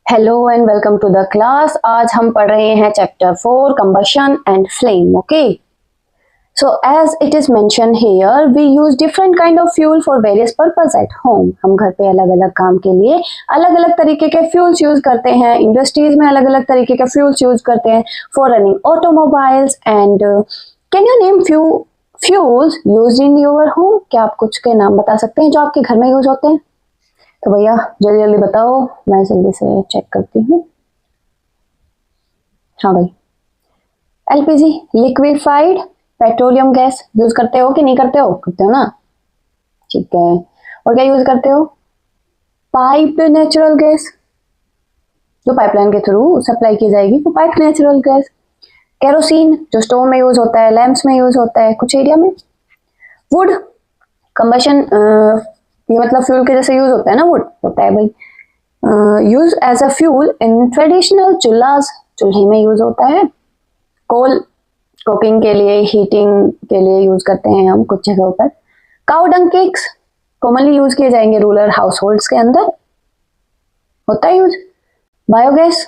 Hello and welcome to the class. आज हम पढ़ रहे हैं chapter 4 combustion and flame. Okay, so as it is mention here we use different kind of fuel for various purpose at home. हम घर पे अलग अलग काम के लिए अलग अलग तरीके के फ्यूल्स यूज करते हैं। इंडस्ट्रीज में अलग अलग तरीके के फ्यूल्स यूज करते हैं for running automobiles. And can you name few fuels used in your home? क्या आप कुछ के नाम बता सकते हैं जो आपके घर में यूज होते हैं? तो भैया जल्दी जल्दी बताओ, मैं जल्दी से चेक करती हूँ। हाँ भाई, LPG liquefied petroleum gas use करते हो कि नहीं करते हो? करते हो ना, ठीक है। और क्या यूज करते हो? पाइप्ड नेचुरल गैस, जो पाइपलाइन के थ्रू सप्लाई की जाएगी वो पाइप नेचुरल गैस। केरोसिन जो स्टोव में यूज होता है, लैंप्स में यूज होता है कुछ एरिया में। वुड कंबशन, ये मतलब फ्यूल के जैसे यूज होता है ना, वुड होता है भाई। Use as a fuel in traditional चूल्हास, चूल्हे में यूज होता है। कोल कुकिंग के लिए, हीटिंग के लिए यूज करते हैं हम कुछ जगहों पर। Cow dung cakes commonly use किए जाएंगे रूरल हाउस होल्ड्स के अंदर, होता है यूज। बायोगैस,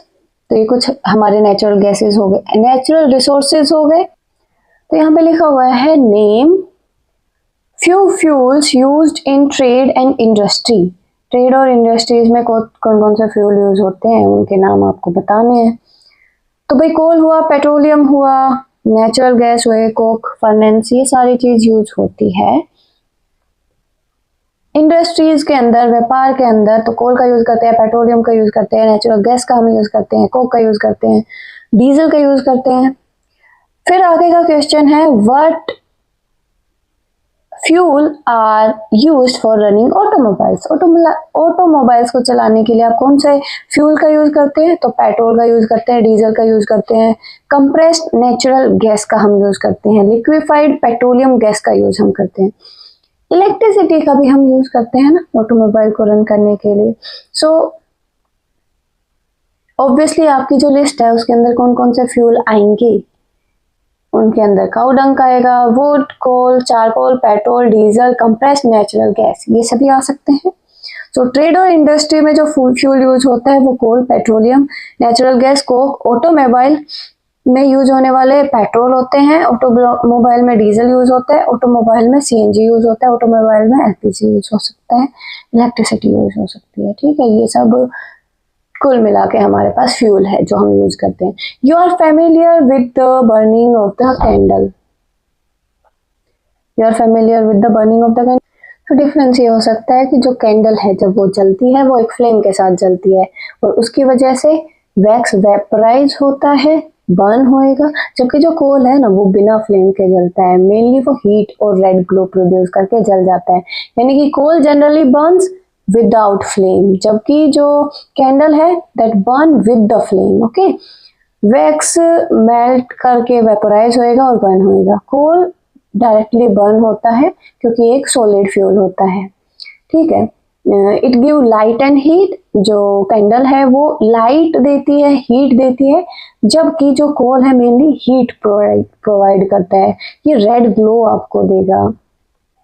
तो ये कुछ हमारे नेचुरल गैसेस हो गए, नेचुरल रिसोर्सेज हो गए। तो यहाँ पे लिखा हुआ है name few fuels used in trade and industry. Trade और इंडस्ट्रीज में कौन कौन से फ्यूल यूज होते हैं उनके नाम आपको बताने हैं। तो भाई कोल हुआ, पेट्रोलियम हुआ, नेचुरल गैस हुए, कोक, फर्नेंस, ये सारी चीज यूज होती है इंडस्ट्रीज के अंदर, व्यापार के अंदर। तो कोल का यूज करते हैं, पेट्रोलियम का यूज करते हैं, नेचुरल गैस का हम यूज करते हैं, कोक का यूज करते हैं, डीजल का यूज करते हैं। फिर आगे का क्वेश्चन है what fuel are used for running automobiles. Automobiles को चलाने के लिए आप कौन से फ्यूल का यूज करते हैं? तो पेट्रोल का यूज करते हैं, डीजल का यूज करते हैं, कंप्रेस्ड नेचुरल गैस का हम यूज करते हैं, लिक्विफाइड पेट्रोलियम गैस का यूज हम करते हैं, इलेक्ट्रिसिटी का भी हम यूज करते हैं ना ऑटोमोबाइल को रन करने के लिए। सो ऑब्वियसली आपकी जो लिस्ट है उसके अंदर कौन कौन से फ्यूल आएंगे? उनके अंदर काउ डंग आएगा, wood, coal, charcoal, petrol, diesel, compressed natural gas, ये सभी आ सकते हैं। तो ट्रेड और इंडस्ट्री में जो फ्यूल यूज होता है वो coal, petroleum, natural gas, coke. Automobile में यूज होने वाले पेट्रोल होते हैं, ऑटोमोबाइल में डीजल यूज होता है, ऑटोमोबाइल में सीएनजी यूज होता है, ऑटोमोबाइल में एलपीजी यूज हो सकता है, इलेक्ट्रिसिटी यूज हो सकती है। ठीक है, ये सब कुल मिला के हमारे पास फ्यूल है जो हम यूज करते हैं। You are familiar with the burning of the candle. You are familiar with the burning of the candle. तो डिफरेंस ये हो सकता है कि जो कैंडल है जब वो जलती है वो एक फ्लेम के साथ जलती है और उसकी वजह से वैक्स वेपराइज होता है, बर्न होएगा। जबकि जो कोल है ना वो बिना फ्लेम के जलता है, मेनली वो हीट और रेड ग्लो प्रोड्यूस करके जल जाता है। यानी कि कोल जनरली बर्न्स विदाउट फ्लेम, जबकि जो कैंडल है that burn with the flame. Okay, wax melt करके वेपोराइज होएगा और बर्न होएगा। कोल डायरेक्टली बर्न होता है क्योंकि एक सॉलिड फ्यूल होता है। ठीक है, it give light and heat. जो कैंडल है वो लाइट देती है, हीट देती है, जबकि जो कोल है मेनली हीट प्रोवाइड करता है, ये रेड ग्लो आपको देगा।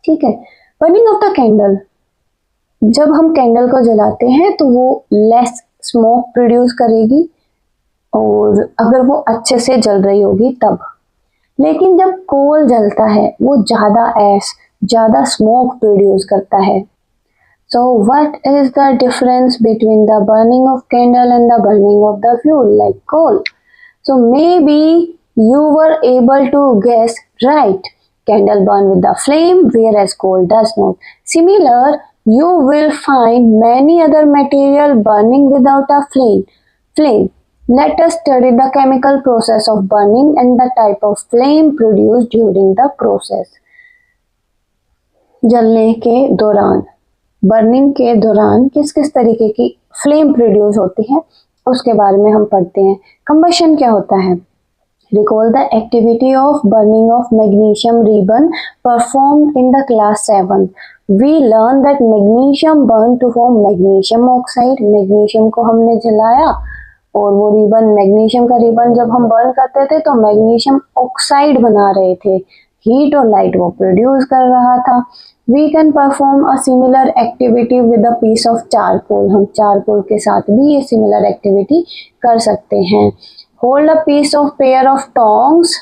ठीक है, बर्निंग ऑफ द कैंडल, जब हम कैंडल को जलाते हैं तो वो लेस स्मोक प्रोड्यूस करेगी और अगर वो अच्छे से जल रही होगी तब। लेकिन जब कोल जलता है वो ज्यादा ऐश, ज्यादा स्मोक प्रोड्यूस करता है। So what is the difference between the burning of candle and the burning of the fuel like coal? So maybe you were able to guess right. Candle burn with the flame whereas coal does not. Similar, you will find many other material burning without a flame. Let us study the chemical process of burning and the type of flame produced during the process. जलने के दौरान, burning के दौरान किस किस तरीके की flame produce होती है उसके बारे में हम पढ़ते हैं। कंबशन क्या होता है? Recall the activity of burning of magnesium ribbon performed in the class 7. We learned that magnesium burned to form magnesium oxide. Magnesium को हमने जलाया और वो रिबन, मैग्नीशियम का रिबन जब हम बर्न करते थे तो मैग्नीशियम ऑक्साइड बना रहे थे, हीट और लाइट वो प्रोड्यूस कर रहा था। We can perform a similar activity with a piece of charcoal, हम चारकोल के साथ भी ये सिमिलर एक्टिविटी कर सकते हैं। Hold a piece of pair of tongs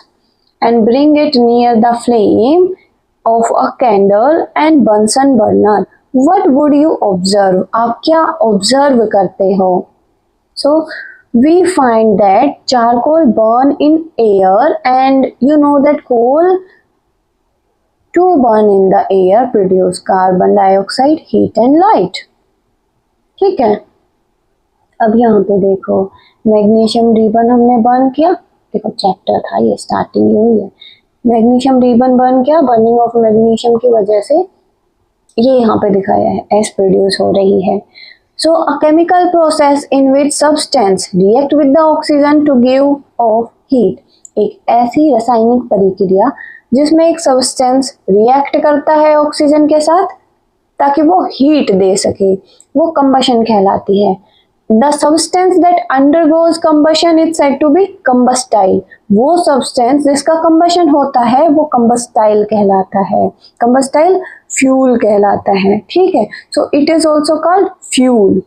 and bring it near the flame of a candle and Bunsen burner. What would you observe? आप क्या observe करते हो? So we find that charcoal burn in air and you know that coal to burn in the air produce carbon dioxide, heat and light. ठीक है, अब यहाँ पे देखो मैग्नीशियम रिबन हमने बर्न किया, देखो चैप्टर था ये, स्टार्टिंग ही हुई है। मैग्नीशियम रिबन बर्न किया, बर्निंग ऑफ मैग्नीशियम की वजह से ये यहाँ पे दिखाया है एस प्रोड्यूस हो रही है। So a chemical process in which substance react with the oxygen to give off heat, एक ऐसी रासायनिक प्रक्रिया जिसमें एक सब्सटेंस रिएक्ट करता है ऑक्सीजन के साथ ताकि वो हीट दे सके, वो कंबशन कहलाती है। The substance that undergoes combustion is said to be combustile. वो substance जिसका combustion होता है वो combustile कहलाता है, combustile fuel कहलाता है, ठीक है। So it is also called fuel.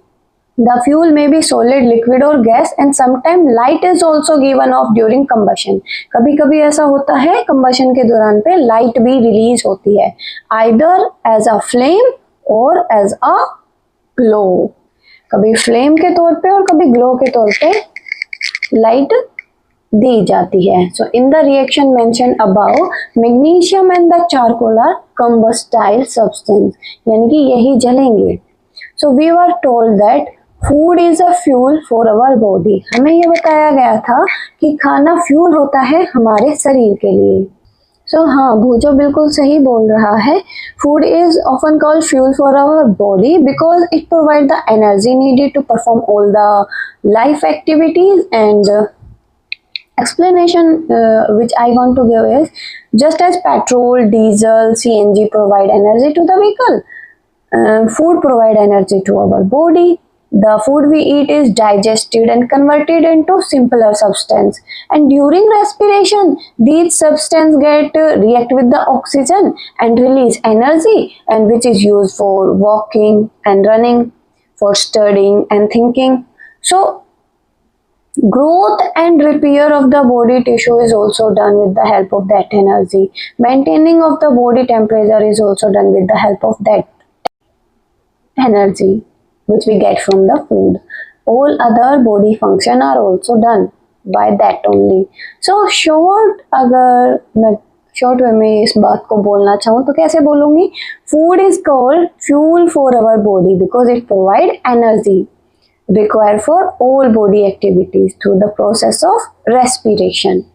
The fuel may be solid, liquid or gas and sometimes light is also given off during combustion. कभी कभी ऐसा होता है combustion के दौरान पे light भी release होती है, either as a flame or as a glow. कभी फ्लेम के तौर पे और कभी ग्लो के तौर पे लाइट दी जाती है। So in the reaction mention abou magnesium and the charcoal are combustible substance, यानी कि यही जलेंगे। So we were told that food is a fuel for our body, हमें ये बताया गया था कि खाना फ्यूल होता है हमारे शरीर के लिए। सो हाँ, भूजो बिल्कुल सही बोल रहा है। Food is often called fuel for our body because it provide the energy needed to perform all the life activities and explanation which I want to give is just as petrol, diesel, CNG provide energy to the vehicle, food provide energy to our body. The food we eat is digested and converted into simpler substance, and during respiration these substance get react with the oxygen and release energy, and which is used for walking and running, for studying and thinking. So growth and repair of the body tissue is also done with the help of that energy. Maintaining of the body temperature is also done with the help of that energy which we get from the food. All other body function are also done by that only. So short, अगर मैं short way में इस बात को बोलना चाहूँ तो कैसे बोलूँगी? Food is called fuel for our body because it provide energy required for all body activities through the process of respiration.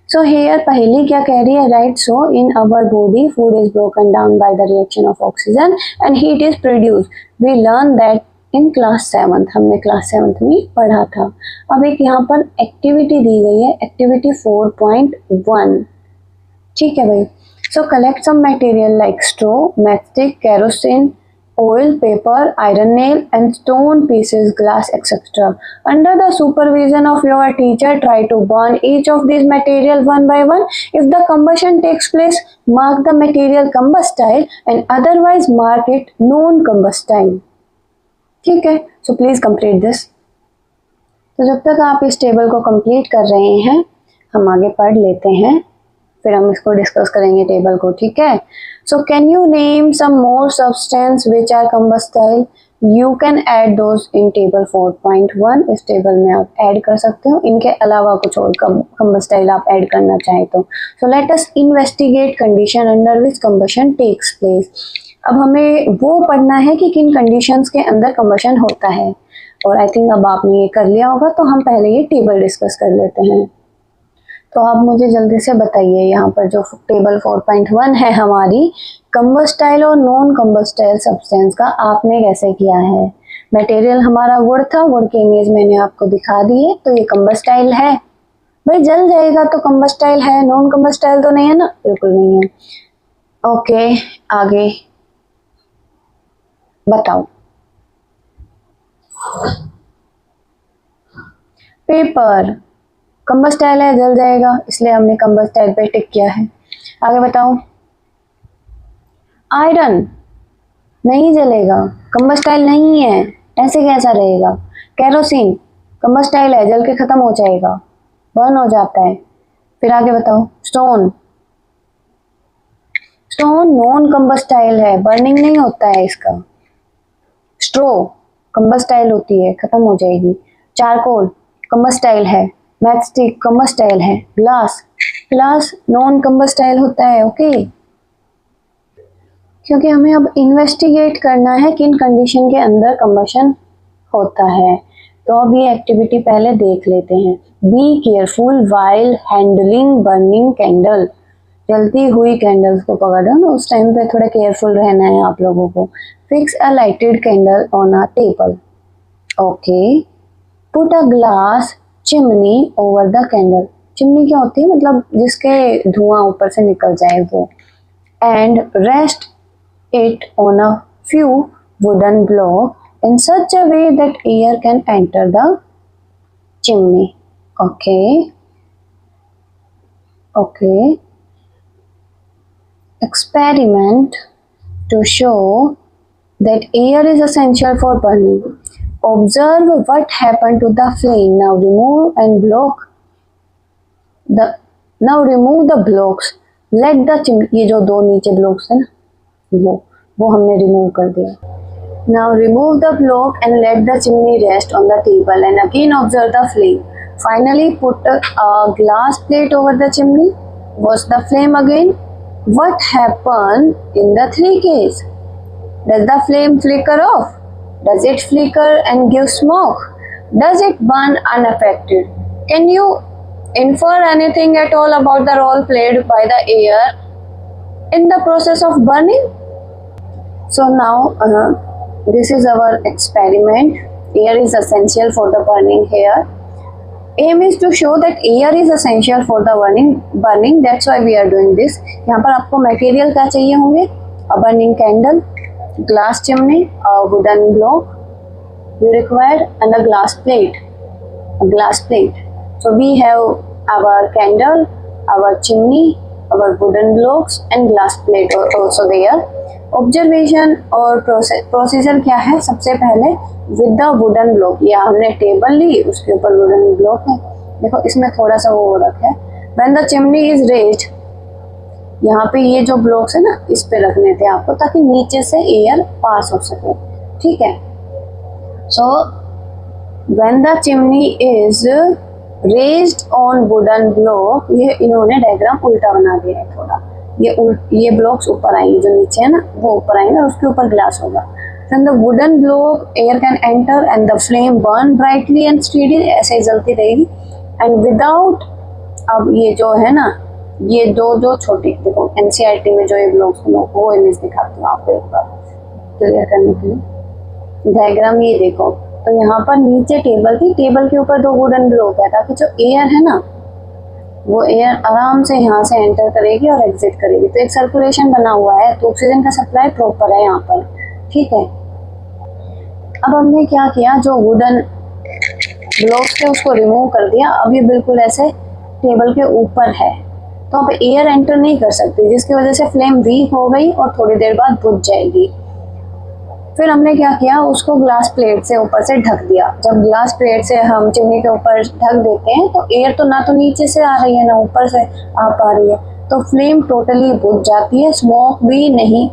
So here पहली क्या कह रही है? Right, so in our body food is broken down by the reaction of oxygen and heat is produced. We learn that in class 7th, हमने class 7th में पढ़ा था। अब एक यहाँ पर एक्टिविटी दी गई है, एक्टिविटी 4.1, ठीक है भाई। So collect some material like straw, matchstick, kerosene, oil, paper, iron nail and stone pieces, glass, etc. Under the supervision of your teacher, try to burn each of these material one by one. If the combustion takes place, mark the material combustile and otherwise mark it non-combustile. ठीक है, so please complete this. तो जब तक आप इस table को complete कर रहे हैं हम आगे पढ़ लेते हैं, फिर हम इसको डिस्कस करेंगे टेबल को, ठीक है। So can you name some more substance which are combustible? You can add those in table 4.1, इस टेबल में आप ऐड कर सकते हो, इनके अलावा कुछ और कंबस्टाइल आप ऐड करना चाहें तो। So let us investigate condition under which combustion takes place. अब हमें वो पढ़ना है कि किन कंडीशंस के अंदर कंबशन होता है, और आई थिंक अब आपने ये कर लिया होगा, तो हम पहले ये टेबल डिस्कस कर लेते हैं। तो आप मुझे जल्दी से बताइए, यहाँ पर जो टेबल 4.1 है हमारी, कंबस्टाइल और नॉन कंबस्टाइल सब्सटेंस का आपने कैसे किया है? मटेरियल हमारा वुड था, वुड की इमेज मैंने आपको दिखा दी है, तो ये कंबस्टाइल है भाई, जल जाएगा तो कंबस्टाइल है, नॉन कंबस्टाइल तो नहीं है ना, बिल्कुल नहीं है। ओके, आगे बताओ। पेपर कंबस्टाइल है, जल जाएगा, इसलिए हमने कंबस्टाइल पे टिक किया है। आगे बताओ। आयरन नहीं जलेगा, कंबस्टाइल नहीं है, ऐसे कैसा रहेगा। केरोसिन कंबस्टाइल है, जल के खत्म हो जाएगा, बर्न हो जाता है। फिर आगे बताओ। स्टोन, स्टोन नॉन कंबस्टाइल है, बर्निंग नहीं होता है इसका। स्ट्रो कंबस्टाइल होती है, खत्म हो जाएगी। चारकोल कंबस्टाइल है। मैचस्टिक कंबस्टाइल है। ग्लास, ग्लास नॉन कंबस्टाइल होता है। ओके, क्योंकि हमें अब इन्वेस्टिगेट करना है किन कंडीशन के अंदर कंबशन होता है। तो अब ये एक्टिविटी पहले देख लेते हैं। Be careful while handling burning candle. जलती हुई कैंडल्स को पकड़ो ना, उस टाइम पे थोड़ा केयरफुल रहना है आप लोगों को। Fix a lighted candle on a table. Okay, put a glass chimney over the candle. Chimney क्या होती है, मतलब जिसके धुआं ऊपर से निकल जाए वो। And rest it on a few wooden blocks in such a way that air can enter the chimney. Okay. Okay. Experiment to show that air is essential for burning. Observe what happened to the flame. Now remove and block the. Now remove the blocks. Let the chimney. ये जो दो नीचे blocks है ना, वो हमने remove कर दिया। Now remove the block and let the chimney rest on the table and again observe the flame. Finally put a glass plate over the chimney. Watch the flame again. What happened in the three case? Does the flame flicker off? Does it flicker and give smoke? Does it burn unaffected? Can you infer anything at all about the role played by the air in the process of burning? So now this is our experiment. Air is essential for the burning here. Aim is to show that air is essential for the burning. That's why we are doing this. यहाँ पर आपको material क्या चाहिए होंगे? A burning candle, glass chimney, a wooden block you require, and a glass plate. A glass plate. So we have our candle, our chimney, our wooden blocks and glass plate also there. Observation और procedure क्या है? सबसे पहले with the wooden block, या हमने table ली, उसके ऊपर wooden block है। देखो इसमें थोड़ा सा वो रखा है। When the chimney is raised, यहाँ पे ये जो ब्लॉक्स है ना, इस पे रखने थे आपको, ताकि नीचे से एयर पास हो सके। ठीक है। So when the chimney is raised on wooden block, ये इन्होंने डायग्राम उल्टा बना दिया है थोड़ा। ये ब्लॉक्स ऊपर आएंगे, जो नीचे है ना वो ऊपर आएंगे, और उसके ऊपर ग्लास होगा। From the wooden block, air can enter and the flame burn brightly and steady, ऐसे ही जलती रहेगी। And without, अब ये जो है ना, ये दो छोटी, देखो NCERT में जो ये ब्लॉक्स हैं, वो इमेज दिखाती हूँ आपको एक बार क्लियर करने के लिए। डायग्राम ये देखो, तो यहाँ पर नीचे टेबल थी, टेबल के ऊपर दो वुडन ब्लॉक है, ताकि जो एयर है ना, वो एयर आराम से यहाँ से एंटर करेगी और एग्जिट करेगी। तो एक सर्कुलेशन बना हुआ है, तो ऑक्सीजन का सप्लाई प्रॉपर है यहाँ पर। ठीक है। अब हमने क्या किया, जो वुडन ब्लॉक्स थे उसको रिमूव कर दिया। अब ये बिल्कुल ऐसे टेबल के ऊपर है, तो अब एयर एंटर नहीं कर सकती, जिसकी वजह से फ्लेम वीक हो गई और थोड़ी देर बाद बुझ जाएगी। फिर हमने क्या किया, उसको ग्लास प्लेट से ऊपर से ढक दिया। जब ग्लास प्लेट से हम चिमनी के ऊपर ढक देते हैं, तो एयर तो ना तो नीचे से आ रही है ना ऊपर से आ पा रही है, तो फ्लेम टोटली बुझ जाती है। स्मोक भी नहीं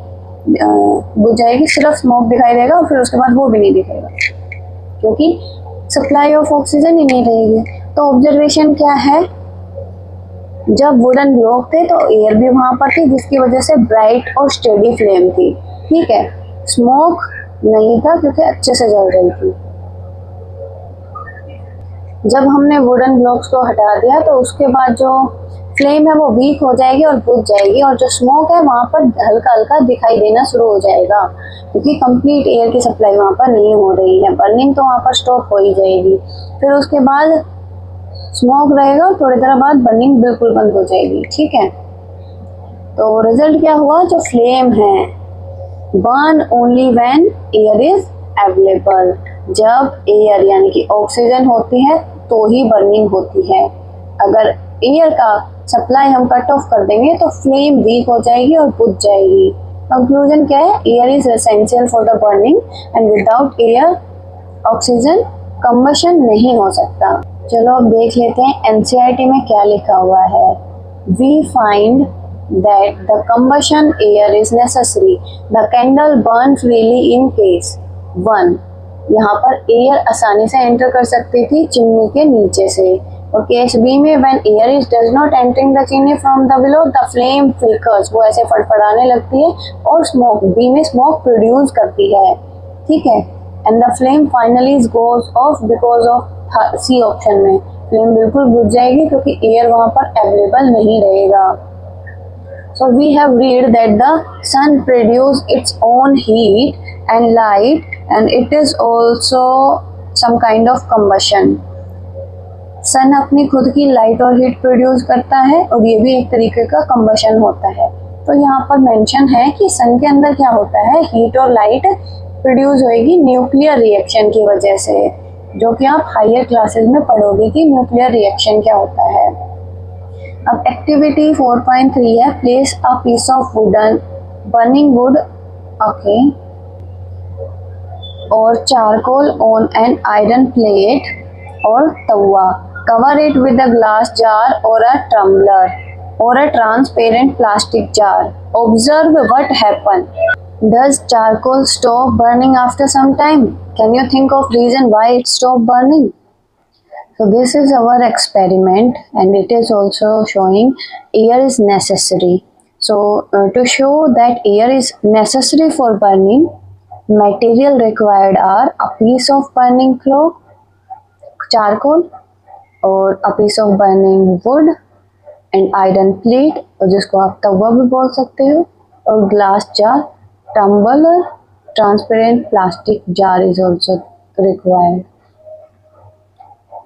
बुझ जाएगी, सिर्फ स्मोक दिखाई देगा और फिर उसके बाद वो भी नहीं दिखेगा, क्योंकि सप्लाई ऑफ ऑक्सीजन ही नहीं रहेगी। तो ऑब्जर्वेशन क्या है, जब वुडन ब्लॉक थे तो एयर भी वहां पर थी, जिसकी वजह से ब्राइट और स्टेडी फ्लेम थी। ठीक है। स्मोक नहीं था क्योंकि अच्छे से जल रही थी। जब हमने वुडन ब्लॉक्स को हटा दिया, तो उसके बाद जो फ्लेम है वो वीक हो जाएगी और बुझ जाएगी, और जो स्मोक है वहाँ पर हल्का हल्का दिखाई देना शुरू हो जाएगा, क्योंकि कंप्लीट एयर की सप्लाई वहाँ पर नहीं हो रही है। बर्निंग तो वहाँ पर स्टॉप हो ही जाएगी। फिर उसके बाद स्मोक रहेगा और थोड़ी देर बाद बर्निंग बिल्कुल बंद हो जाएगी। ठीक है। तो रिजल्ट क्या हुआ, जो फ्लेम है burn only when air is available. जब एयर यानी कि ऑक्सीजन होती है तो ही बर्निंग होती है। अगर एयर का सप्लाई हम कट ऑफ कर देंगे तो फ्लेम वीक हो जाएगी और बुझ जाएगी। कंक्लूजन क्या है? Air is essential for the burning and without air oxygen combustion नहीं हो सकता। चलो अब देख लेते हैं एनसीईआरटी में क्या लिखा हुआ है। We find that the combustion air is necessary. The candle burn freely in case 1. यहाँ पर एयर आसानी से एंटर कर सकती थी चिमनी के नीचे से, और केस बी में when air is does not entering the chimney from the below the flame flickers, वो ऐसे फड़फड़ाने लगती है और स्मोक बी में स्मोक प्रोड्यूस करती है, ठीक है, and the flame finally goes off because of C option में फ्लेम बिल्कुल बुझ जाएगी क्योंकि एयर वहाँ पर अवेलेबल नहीं रहेगा। So we have read that the sun produces its own heat and light and it is also some kind of combustion. सन अपनी खुद की लाइट और हीट प्रोड्यूस करता है और ये भी एक तरीके का कंबशन होता है। तो यहाँ पर मेंशन है कि सन के अंदर क्या होता है, हीट और लाइट प्रोड्यूस होएगी न्यूक्लियर रिएक्शन की वजह से, जो कि आप हायर क्लासेस में पढ़ोगे कि न्यूक्लियर रिएक्शन क्या होता है। अब एक्टिविटी 4.3 है, place a piece of wooden burning wood okay और charcoal on an iron plate और तवा, cover it with a glass jar और अ टम्बलर और a transparent plastic jar, observe what happen, does charcoal stop burning after some time, can you think of reason why it stop burning. So this is our experiment and it is also showing air is necessary. So to show that air is necessary for burning, material required are a piece of burning cloth, charcoal और a piece of burning wood and iron plate, और जिसको आप तवा भी बोल सकते हो, और glass jar, tumbler, transparent plastic jar is also required.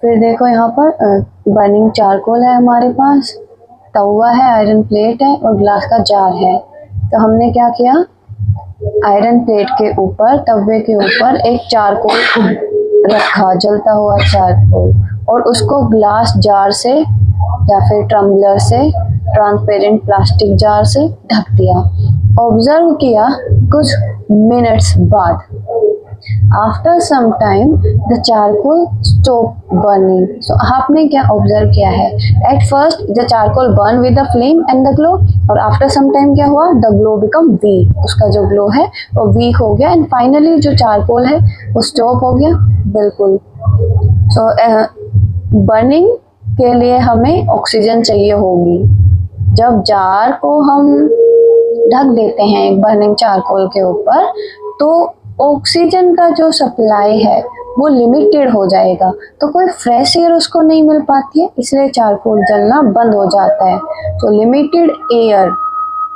फिर देखो यहाँ पर बर्निंग चारकोल है हमारे पास, तवा है, आयरन प्लेट है और ग्लास का जार है। तो हमने क्या किया, आयरन प्लेट के ऊपर, तवे के ऊपर एक चारकोल रखा, जलता हुआ चारकोल, और उसको ग्लास जार से या फिर टम्बलर से, ट्रांसपेरेंट प्लास्टिक जार से ढक दिया। ऑब्जर्व किया कुछ मिनट्स बाद, after some time the charcoal stop burning. So आपने क्या ऑब्जर्व किया है, at first the charcoal burn with the flame and the glow, और आफ्टर सम टाइम क्या हुआ, द ग्लो बिकम वीक, उसका जो ग्लो है वो वीक हो गया, एंड फाइनली जो चारकोल है वो स्टॉप हो गया बिल्कुल। सो बर्निंग के लिए हमें ऑक्सीजन चाहिए होगी। जब जार को हम ढक देते हैं एक बर्निंग चारकोल के ऊपर, तो ऑक्सीजन का जो सप्लाई है वो लिमिटेड हो जाएगा, तो कोई फ्रेश एयर उसको नहीं मिल पाती है, इसलिए चारकोल जलना बंद हो जाता है। तो लिमिटेड एयर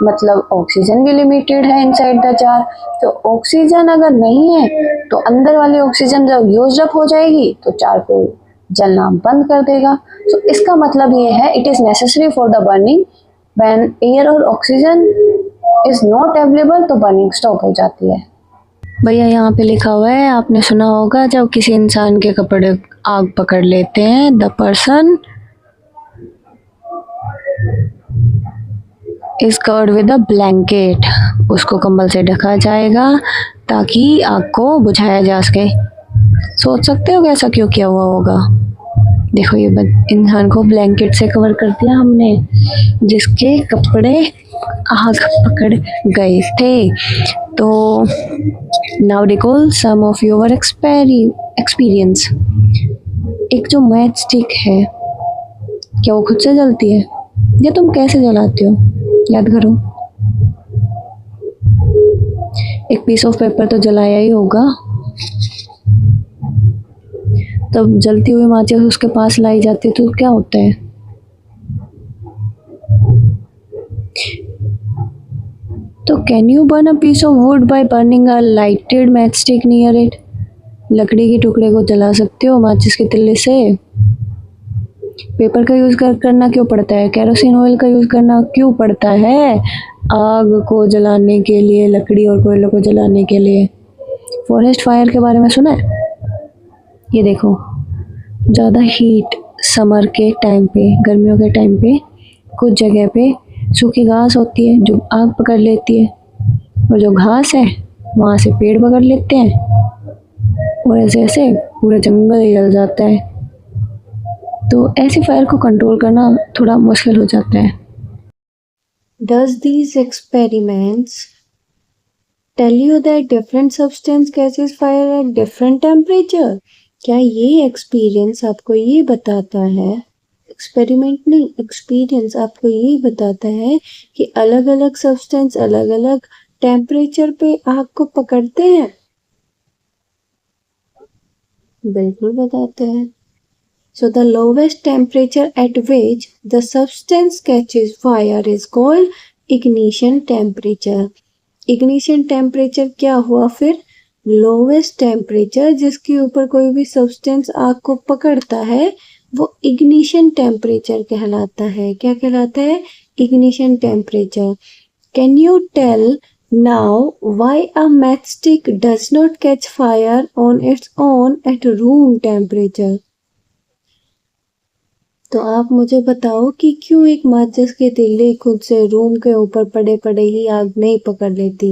मतलब ऑक्सीजन भी लिमिटेड है इनसाइड द जार, तो ऑक्सीजन अगर नहीं है तो अंदर वाली ऑक्सीजन जब यूज अप हो जाएगी तो चारकोल जलना बंद कर देगा। तो इसका मतलब ये है, it is necessary for the burning, when air और ऑक्सीजन इज नॉट अवेलेबल तो बर्निंग स्टॉप हो जाती है। भैया यहाँ पे लिखा हुआ है, आपने सुना होगा जब किसी इंसान के कपड़े आग पकड़ लेते हैं, the person is covered with a blanket, उसको कंबल से ढका जाएगा ताकि आग को बुझाया जा सके। सोच सकते हो ऐसा क्यों किया हुआ होगा। देखो ये इंसान को ब्लैंकेट से कवर कर दिया हमने, जिसके कपड़े आग पकड़ गए थे। तो now recall some of your experience. एक जो मैच स्टिक है, क्या वो खुद से जलती है या तुम कैसे जलाते हो, याद करो। एक पीस ऑफ पेपर तो जलाया ही होगा, तब जलती हुई माचिस उसके पास लाई जाती है तो क्या होता है। तो can you burn a piece of wood by burning a lighted match stick near it. लकड़ी के टुकड़े को जला सकते हो माचिस के तिल्ले से। पेपर का यूज करना क्यों पड़ता है, केरोसिन ऑयल का यूज करना क्यों पड़ता है, आग को जलाने के लिए, लकड़ी और कोयले को जलाने के लिए। फॉरेस्ट फायर के बारे में सुना है, ये देखो ज़्यादा हीट समर के टाइम पे, गर्मियों के टाइम पे कुछ जगह पे सूखी घास होती है जो आग पकड़ लेती है, और जो घास है वहाँ से पेड़ पकड़ लेते हैं और ऐसे ऐसे पूरा जंगल जल जाता है। तो ऐसी फायर को कंट्रोल करना थोड़ा मुश्किल हो जाता है। Does these experiments tell you that different substance catches fire at different temperature? क्या ये एक्सपीरियंस आपको ये बताता है, एक्सपेरिमेंट नहीं एक्सपीरियंस आपको ये बताता है कि अलग अलग सब्सटेंस अलग अलग टेम्परेचर पे आग को पकड़ते हैं? बिल्कुल बताते हैं। So the lowest temperature at which the substance catches fire is called ignition temperature. Ignition temperature क्या हुआ फिर? Lowest temperature जिसके ऊपर कोई भी substance आग को पकड़ता है वो ignition temperature कहलाता है। क्या कहलाता है? Ignition temperature. Can you tell now why a matchstick does not catch fire on its own at room temperature? तो आप मुझे बताओ कि क्यों एक माचिस की तिल्ली खुद से रूम के ऊपर पड़े पड़े ही आग नहीं पकड़ लेती?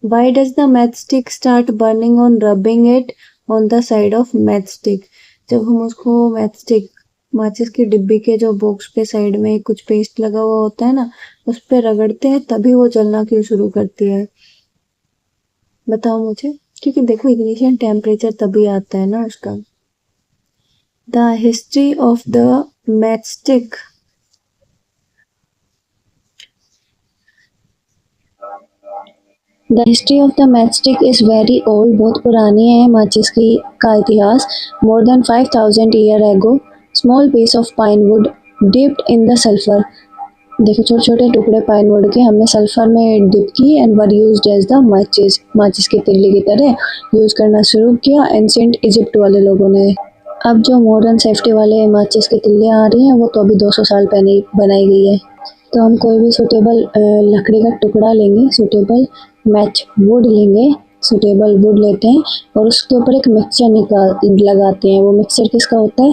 Why does the matchstick start burning on rubbing it on the side of matchstick? जब हम उसको matchstick माचिस की डिब्बी के जो बॉक्स पे साइड में कुछ पेस्ट लगा हुआ होता है ना, उस पे रगड़ते हैं तभी वो जलना क्यों शुरू करती है? बताओ मुझे। क्योंकि देखो इग्निशन टेम्परेचर तभी आता है ना उसका। The history of the matchstick. The history of the matchstick is very old. बहुत पुरानी है माचिस की का इतिहास। More than 5,000 year ago, small piece of pine wood dipped in the sulfur. देखो छोटे छोटे टुकड़े पाइन वुड के हमने सल्फर में डिप की and were used as the माचिस। माचिस की तिल्ली की तरह यूज करना शुरू किया एंशिएंट इजिप्ट वाले लोगों ने। अब जो मॉडर्न सेफ्टी वाले माचिस की तिल्लियाँ आ रही हैं वो तो अभी 200 साल पहले बनाई गई है। तो हम कोई भी सूटेबल लकड़ी का टुकड़ा लेंगे, सूटेबल मैच वुड लेंगे, सूटेबल वुड लेते हैं और उसके ऊपर एक मिक्सचर लगाते हैं। वो मिक्सचर किसका होता है?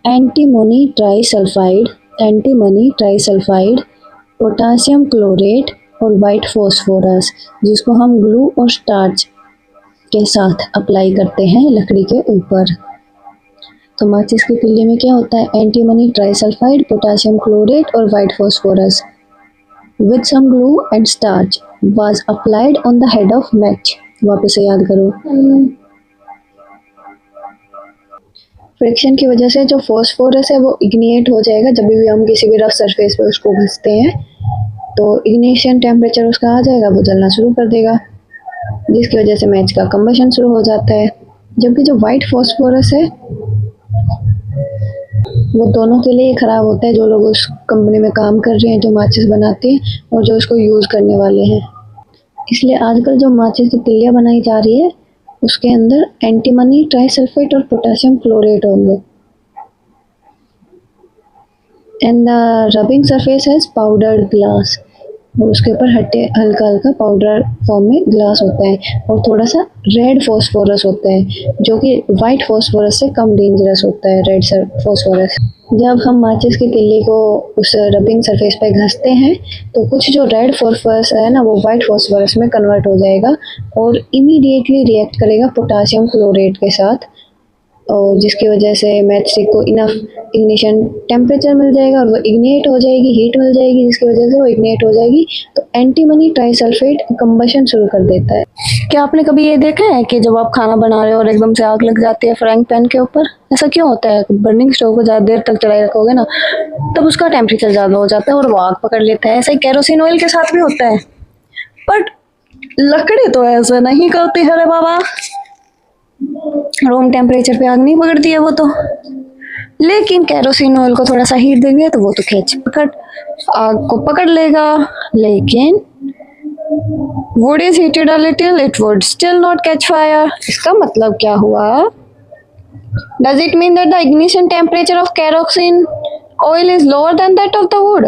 Antimony trisulphide, antimony trisulphide, potassium chlorate और वाइट फॉस्फोरस, जिसको हम ग्लू और स्टार्च के साथ अप्लाई करते हैं लकड़ी के ऊपर। तो माचिस की तिल्ली में क्या होता है? एंटीमनी ट्राइसल्फाइड, पोटासियम क्लोरेट और white phosphorus with some glue and starch was applied on the head of match. वापस से याद करो। फ्रिक्शन की वजह से जो फॉस्फोरस है वो इग्निएट हो जाएगा जब भी हम किसी भी रफ सरफेस पे उसको घिसते हैं, तो इग्निशन टेम्परेचर उसका आ जाएगा, वो जलना शुरू कर देगा, जिसकी वजह से मैच का कंबशन शुरू हो जाता है। जबकि जो वाइट फॉस्फोरस है वो दोनों के लिए ख़राब होता है, जो लोग उस कंपनी में काम कर रहे हैं, जो माचिस बनाते हैं और जो उसको यूज़ करने वाले हैं। इसलिए आजकल जो माचिस की तिल्लियाँ बनाई जा रही है उसके अंदर एंटीमनी ट्राइसल्फेट और पोटेशियम क्लोरेट होंगे। And the rubbing surface has powdered glass, और उसके ऊपर हल्का हल्का पाउडर फॉर्म में ग्लास होता है और थोड़ा सा रेड फॉस्फोरस होता है जो कि वाइट फॉस्फोरस से कम डेंजरस होता है। रेड फॉस्फोरस जब हम माचिस की तिल्ली को उस रबिंग सरफेस पे घसते हैं तो कुछ जो रेड फॉस्फोरस है ना वो वाइट फॉस्फोरस में कन्वर्ट हो जाएगा और इमीडिएटली रिएक्ट करेगा पोटासियम क्लोरेट के साथ, और जिसकी वजह से मैच स्टिक को इनफ इग्निशन टेम्परेचर मिल जाएगा और वो इग्निएट हो जाएगी, हीट मिल जाएगी, जिसकी वजह से वो इग्निएट हो जाएगी। तो एंटीमनी ट्राइसल्फेट कंबशन शुरू कर देता है। क्या आपने कभी ये देखा है कि जब आप खाना बना रहे हो और एकदम से आग लग जाती है फ्राइंग पैन के ऊपर? ऐसा क्यों होता है? बर्निंग स्टोव को ज़्यादा देर तक चलाए रखोगे ना तब उसका टेम्परेचर ज़्यादा हो जाता है और वो आग पकड़ लेता है। ऐसा ही केरोसिन ऑयल के साथ भी होता है, बट लकड़ी तो ऐसा नहीं करती है रे बाबा। रूम टेम्परेचर पे आग नहीं पकड़ती है वो तो, लेकिन केरोसिन ऑयल को थोड़ा सा हीट देंगे तो वो तो खींच पकड़ आग को पकड़ लेगा। लेकिन wood is heated a little, it would still not catch fire. इसका मतलब क्या हुआ? Does it mean that the ignition temperature of kerosene oil is lower than that of the wood?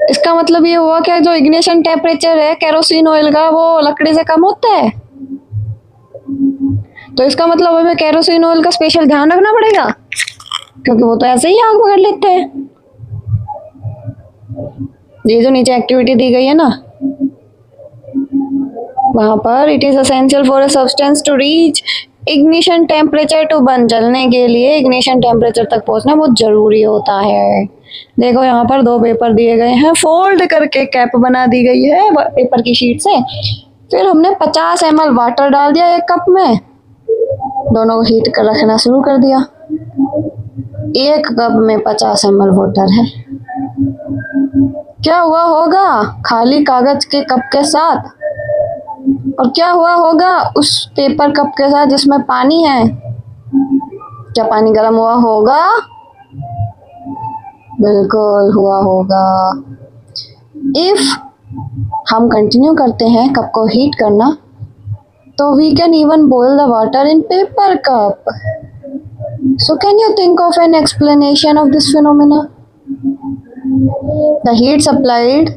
इसका मतलब ये हुआ कि जो इग्निशन टेम्परेचर है केरोसिन ऑयल का वो लकड़ी से कम होता है। तो इसका मतलब हमें केरोसिन ऑयल का स्पेशल ध्यान रखना पड़ेगा। क्योंकि वो तो ऐसे ही आग पकड़ लेते हैं। ये जो नीचे एक्टिविटी दी गई है ना, वहां पर it is essential for a substance to reach ignition temperature to burn, जलने के लिए इग्निशन टेम्परेचर तक पहुंचना बहुत जरूरी होता है। देखो यहाँ पर दो पेपर दिए गए हैं, फोल्ड करके कैप बना दी गई है पेपर की शीट से। फिर हमने 50 ml वाटर डाल दिया एक कप में, दोनों को हीट कर रखना शुरू कर दिया। एक कप में 50 ml वाटर है। क्या हुआ होगा खाली कागज के कप के साथ, और क्या हुआ होगा उस पेपर कप के साथ जिसमें पानी है? क्या पानी गर्म हुआ होगा? बिल्कुल हुआ होगा। इफ हम कंटिन्यू करते हैं कप को हीट करना, तो we can even boil the water in paper cup. So can you think of an explanation of this phenomena? The heat supplied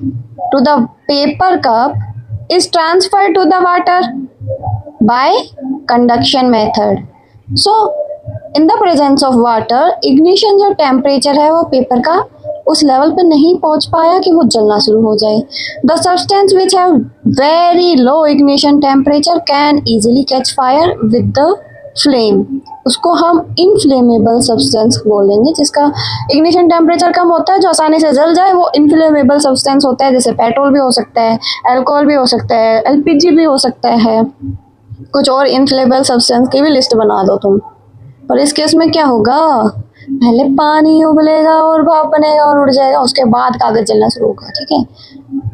to the paper cup is transferred to the water by conduction method. So, in the presence of water, ignition जो temperature है वो paper का उस level पे नहीं पहुंच पाया कि वो जलना शुरू हो जाए। The substance which have very low ignition temperature can easily catch fire with the flame. उसको हम इनफ्लेमेबल सब्सटेंस बोलेंगे, जिसका इग्निशन टेम्परेचर कम होता है, जो आसानी से जल जाए, वो इनफ्लेमेबल सब्सटेंस होता है। जैसे पेट्रोल भी हो सकता है, अल्कोहल भी हो सकता है, एलपीजी भी हो सकता है। कुछ और इनफ्लेमेबल सब्सटेंस की भी लिस्ट बना दो तुम। पर इस केस में क्या होगा, पहले पानी उबलेगा और भाप बनेगा और उड़ जाएगा, उसके बाद कागज जलना शुरू होगा। ठीक है।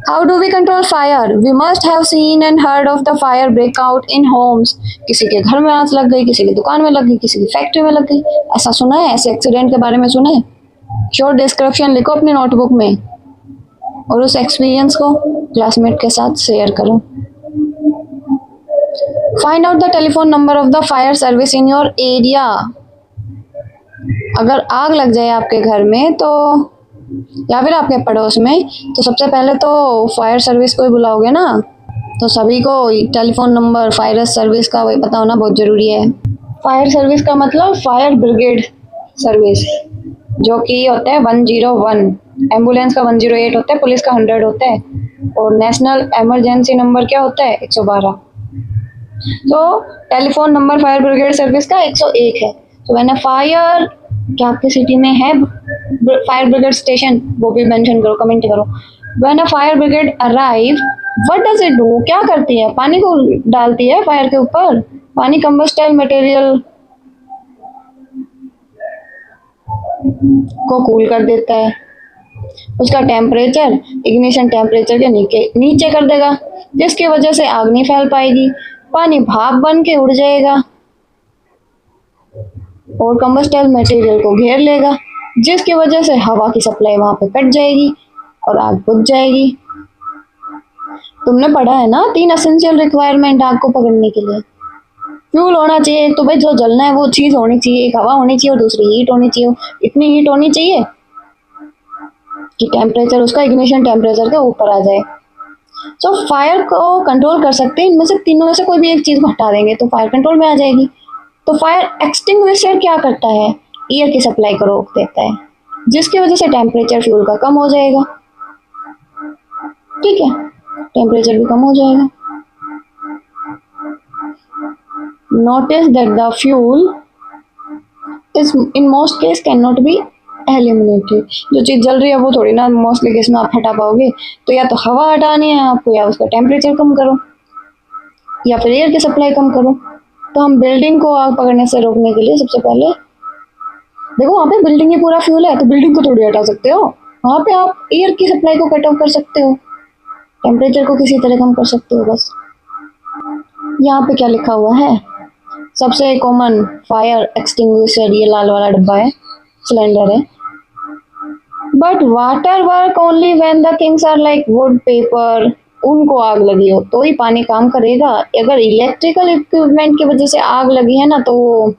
How do we control fire? We must have seen and heard of the fire breakout in homes. किसी के घर में आग लग गई, किसी की दुकान में लग गई, किसी की फैक्ट्री में लग गई। ऐसा सुना है? ऐसे एक्सीडेंट के बारे में सुना है? शॉर्ट डिस्क्रिप्शन लिखो अपनी नोटबुक में और उस एक्सपीरियंस को क्लासमेट के साथ शेयर करो। Find out the telephone number of the fire service in your area. अगर आग लग जाए आपके घर में तो, या फिर आपके पड़ोस में, तो सबसे पहले तो फायर सर्विस को ही बुलाओगे ना। तो सभी को टेलीफोन नंबर फायर सर्विस का वही पता होना बहुत ज़रूरी है। फायर सर्विस का मतलब फायर ब्रिगेड सर्विस, जो कि होता है 101। एम्बुलेंस का 108 होता है, पुलिस का 100 होता है, और नेशनल इमरजेंसी नंबर क्या होता है? 112। तो telephone number fire brigade service का 101 है। तो व्हेन अ फायर, क्या आपके सिटी में है फायर ब्रिगेड स्टेशन? वो भी मेंशन करो, कमेंट करो। When a fire brigade arrive, what does it do? क्या करती है? पानी को डालती है फायर के ऊपर। पानी कंबस्टेबल मटेरियल को कूल कर देता है, उसका टेम्परेचर इग्निशन टेम्परेचर के नीचे कर देगा, जिसकी वजह से आग नहीं फैल पाएगी। पानी भाप बन के उड़ जाएगा और कंबस्टेबल मटेरियल को घेर लेगा, जिसकी वजह से हवा की सप्लाई वहां पे कट जाएगी और आग बुझ जाएगी। तुमने पढ़ा है ना 3 एसेंशियल रिक्वायरमेंट आग को पकड़ने के लिए। फ्यूल होना चाहिए, तो भाई जो जलना है वो चीज होनी चाहिए, एक हवा होनी चाहिए और दूसरी हीट होनी चाहिए। इतनी हीट होनी चाहिए कि टेम्परेचर उसका इग्निशन टेम्परेचर के ऊपर आ जाए। तो फायर को कंट्रोल कर सकते हैं, इनमें से तीनों में से कोई भी एक चीज को हटा देंगे तो फायर कंट्रोल में आ जाएगी। तो फायर एक्सटिंग्विशर क्या करता है? एयर की सप्लाई को रोक देता है, जिसकी वजह से टेम्परेचर फ्यूल का कम हो जाएगा। ठीक है, टेम्परेचर भी कम हो जाएगा। Notice that the fuel is in most case can not be eliminated. जो चीज जल रही है वो थोड़ी ना मोस्टली केस में आप हटा पाओगे। तो या तो हवा हटानी है आपको, या उसका टेम्परेचर कम करो, या फिर एयर की सप्लाई कम करो। तो हम बिल्डिंग को आग पकड़ने से रोकने के लिए सबसे पहले, देखो वहाँ पे बिल्डिंग ही पूरा फ्यूल है, तो बिल्डिंग को थोड़ी हटा सकते हो। वहाँ पे आप एयर की सप्लाई को कट ऑफ कर सकते हो, टेम्परेचर को किसी तरह कम कर सकते हो बस। यहाँ पे क्या लिखा हुआ है? सबसे कॉमन फायर एक्सटिंग्विशर ये लाल वाला डब्बा है, सिलेंडर है। But water work only when the things are like wood, paper, उनको आग लगी हो तो ही पानी काम करेगा। अगर इलेक्ट्रिकल इक्विपमेंट की वजह से आग लगी है ना, तो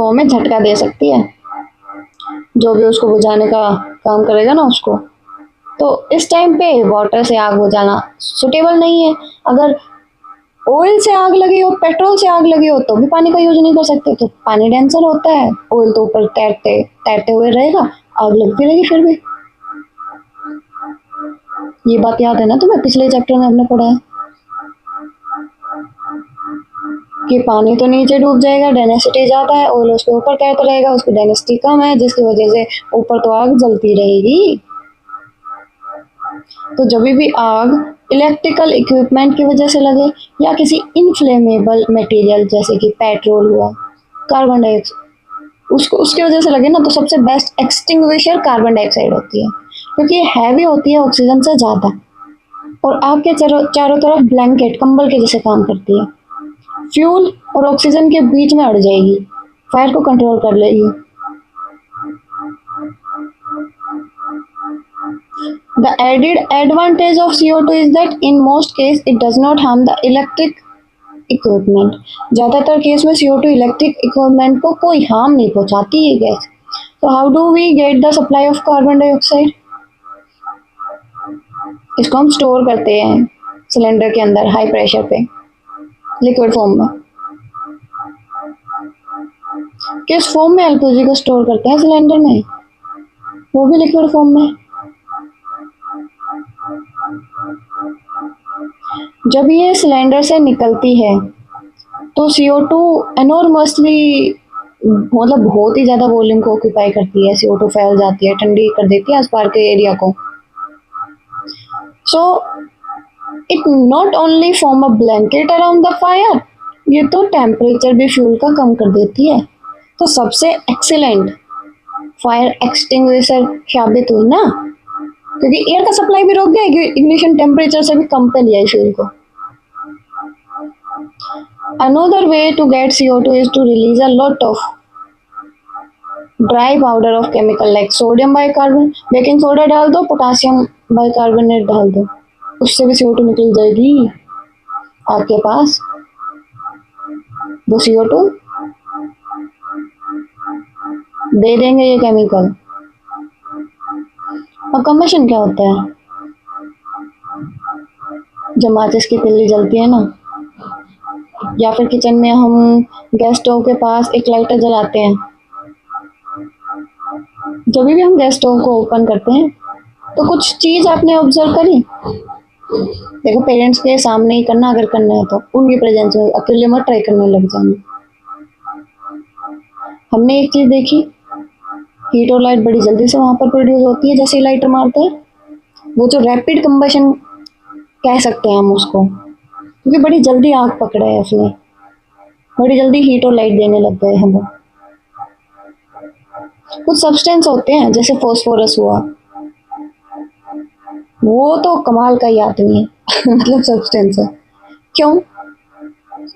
हमें झटका दे सकती है, जो भी उसको बुझाने का काम करेगा ना उसको। तो इस टाइम पे वाटर से आग बुझाना सुटेबल नहीं है। अगर ऑयल से आग लगी हो, पेट्रोल से आग लगी हो तो भी पानी का यूज नहीं कर सकते, तो पानी डेंसर होता है, ऑयल तो ऊपर तैरते तैरते हुए रहेगा, आग लगती रहेगी फिर भी। ये बात याद है ना तुम्हें, पिछले चैप्टर में हमने पढ़ा है कि पानी तो नीचे डूब जाएगा, डेंसिटी ज्यादा है, ऑयल उसके ऊपर तैरता रहेगा, उसकी डेंसिटी कम है, जिसकी वजह से ऊपर तो आग जलती रहेगी। तो जब भी आग इलेक्ट्रिकल इक्विपमेंट की वजह से लगे या किसी इनफ्लेमेबल मटेरियल जैसे कि पेट्रोल हुआ, कार्बन डाइऑक्साइड, उसको उसकी वजह से लगे ना, तो सबसे बेस्ट एक्सटिंग्विशर कार्बन डाइऑक्साइड होती है, क्योंकि ये हैवी होती है ऑक्सीजन से ज़्यादा, और आग के चारों तरफ ब्लैंकेट कंबल के जैसे काम करती है। फ्यूल और ऑक्सीजन के बीच में अड़ जाएगी, फायर को कंट्रोल कर लेगी। The added advantage of CO2 is that in most cases it does not harm the electric equipment. ज़्यादातर केस में CO2 इलेक्ट्रिक इक्विपमेंट को कोई हार्म नहीं पहुंचाती है गैस। तो how do we get the supply of carbon dioxide? इसको हम स्टोर करते हैं सिलेंडर के अंदर हाई प्रेशर पे, लिक्विड फॉर्म में। किस फॉर्म में एलपीजी को स्टोर करते हैं सिलेंडर में? वो भी लिक्विड फॉर्म में। जब ये सिलेंडर से निकलती है तो CO2 एनॉर्मसली, मतलब बहुत ही ज़्यादा वॉल्यूम को ऑक्यूपाई करती है, CO2 फैल जाती है, ठंडी कर देती है आसपास के एरिया को। So it not only form a blanket around the fire, ये तो टेम्परेचर भी फ्यूल का कम कर देती है। तो सबसे एक्सीलेंट फायर एक्सटिंग्विशर साबित हुई ना, क्योंकि एयर का सप्लाई भी रोक गया, इग्निशन टेम्परेचर से भी कम पे लिया फ्यूल को। Another way to get CO2 is to release a lot of dry powder of chemical like sodium bicarbonate, baking soda डाल दो, पोटासियम बाइकार्बोनेट डाल दो, उससे भी CO2 निकल जाएगी आपके पास। वो CO2 दे देंगे ये केमिकल। और कम्बशन क्या होता है? जब माचिस की तिल्ली जलती है ना, या फिर किचन में हम गैस स्टोव के पास एक लाइटर जलाते हैं, जब भी हम गैस स्टोव को ओपन करते हैं तो कुछ चीज आपने ऑब्जर्व करी? देखो, पेरेंट्स के सामने ही करना, अगर करना है तो उनकी प्रेजेंस में, अकेले मत ट्राई करने लग जाना। हमने एक चीज देखी, हीट और लाइट बड़ी जल्दी से वहां पर प्रोड्यूस होती है जैसे ही लाइटर मारते हैं, वो जो रैपिड कंबशन कह सकते हैं हम उसको, क्योंकि बड़ी जल्दी आग पकड़ा है उसने, बड़ी जल्दी हीट और लाइट देने लग गए हम। कुछ सब्सटेंस होते हैं जैसे फास्फोरस हुआ, वो तो कमाल का ही आदमी है मतलब सब्सटेंस है। क्यों?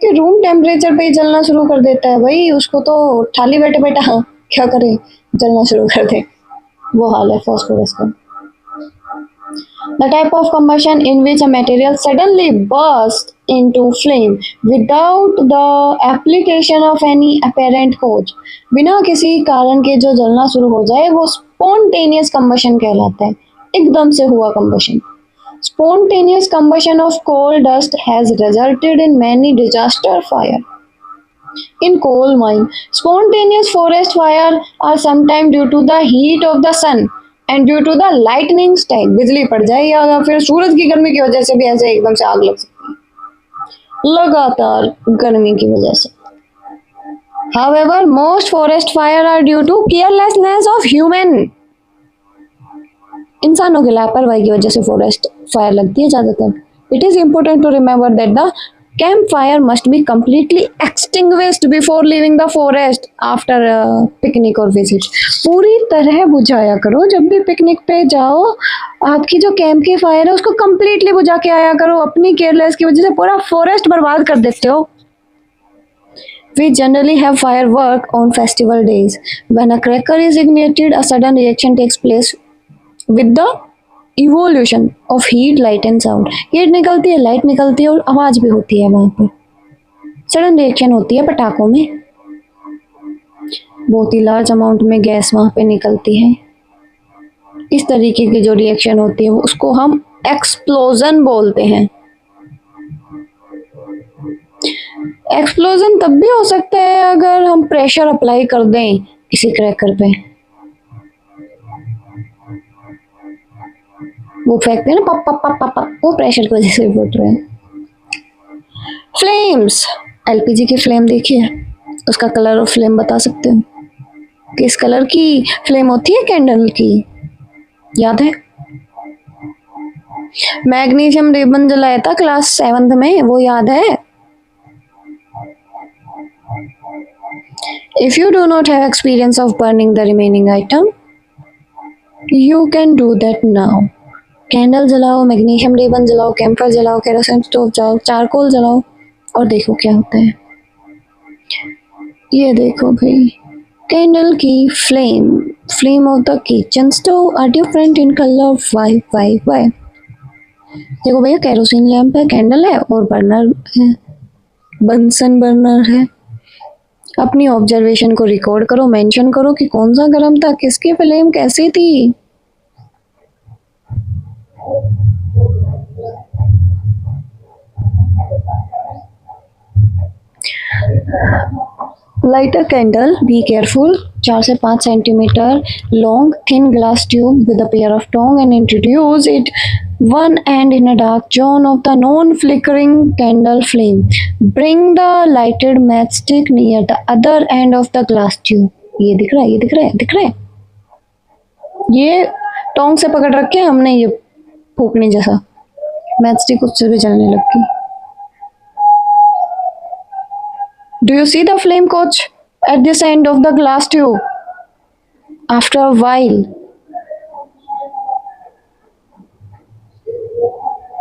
कि रूम टेम्परेचर पे ही जलना शुरू कर देता है भाई, उसको तो थाली बैठे बैठे हाँ क्या करे, जलना शुरू कर दे। वो हाल है फास्फोरस का। The type of combustion in which a material suddenly bursts into flame without the application of any apparent cause, बिना किसी कारण के जो जलना शुरू हो जाए वो spontaneous combustion कहलाता है, एकदम से हुआ combustion। Spontaneous combustion of coal dust has resulted in many disaster fire. In coal mine, spontaneous forest fire are sometimes due to the heat of the sun and due to the lightning strike, बिजली पड़ जाए या फिर सूरज की गर्मी की वजह से भी ऐसे एकदम से आग लग सकती है, लगातार गर्मी की वजह से। However, most forest fire are due to carelessness of human. इंसानों की लापरवाही की वजह से फॉरेस्ट फायर लगती है ज्यादातर। It is important to remember that the campfire must be completely extinguished before leaving the forest after a picnic or visit. पूरी तरह बुझाया करो जब भी पिकनिक पे जाओ, आपकी जो कैंप की फायर है उसको completely बुझा के आया करो, अपनी केयरलेस की वजह से पूरा फॉरेस्ट बर्बाद कर देते हो। We generally have firework on festival days. When a cracker is ignited, a sudden reaction takes place with the evolution of heat, light and sound. Heat निकलती है, लाइट निकलती है और आवाज भी होती है, वहां पर सडन रिएक्शन होती है पटाखों में, बहुत ही लार्ज अमाउंट में गैस वहां पे निकलती है। इस तरीके की जो रिएक्शन होती है उसको हम एक्सप्लोजन बोलते हैं। एक्सप्लोजन तब भी हो सकता है अगर हम प्रेशर अप्लाई कर दें किसी क्रैकर पे, वो फेंकते हैं ना पप पप पप पप पप, वो प्रेशर की वजह से फट रहे हैं। फ्लेम्स, एलपीजी की फ्लेम देखिए, उसका कलर ऑफ फ्लेम बता सकते हो, किस कलर की फ्लेम होती है कैंडल की, याद है? मैग्नीशियम रिबन जलाया था क्लास 7th में, वो याद है? If you do not have experience of burning the remaining item, you can do that now. Candle जलाओ, मैग्नीशियम रिबन जलाओ, कैंपर जलाओ, केरोसिन स्टोव जलाओ, चारकोल जलाओ और देखो क्या होता है। ये देखो भाई, कैंडल की flame of the kitchen stove are different in colour. Why देखो भैया, केरोसिन लैंप है, कैंडल है और बर्नर है, बंसन बर्नर है। अपनी ऑब्जर्वेशन को रिकॉर्ड करो, मेंशन करो कि कौन सा गर्म था, किसकी फ्लेम कैसी थी। Light a candle, be careful. 4 से 5 centimetre long thin glass tube with a pair of tongs and introduce it one end in a dark zone of the non-flickering candle flame. Bring the lighted matchstick near the other end of the glass tube. ये दिख रहा है, ये दिख रहा है, दिख रहा है। ये टोंग से पकड़ रखे हैं हमने, ये फूकने जैसा, मैचस्टिक उससे भी जलने लग गई। Do you see the flame, coach, at this end of the glass tube? After a while,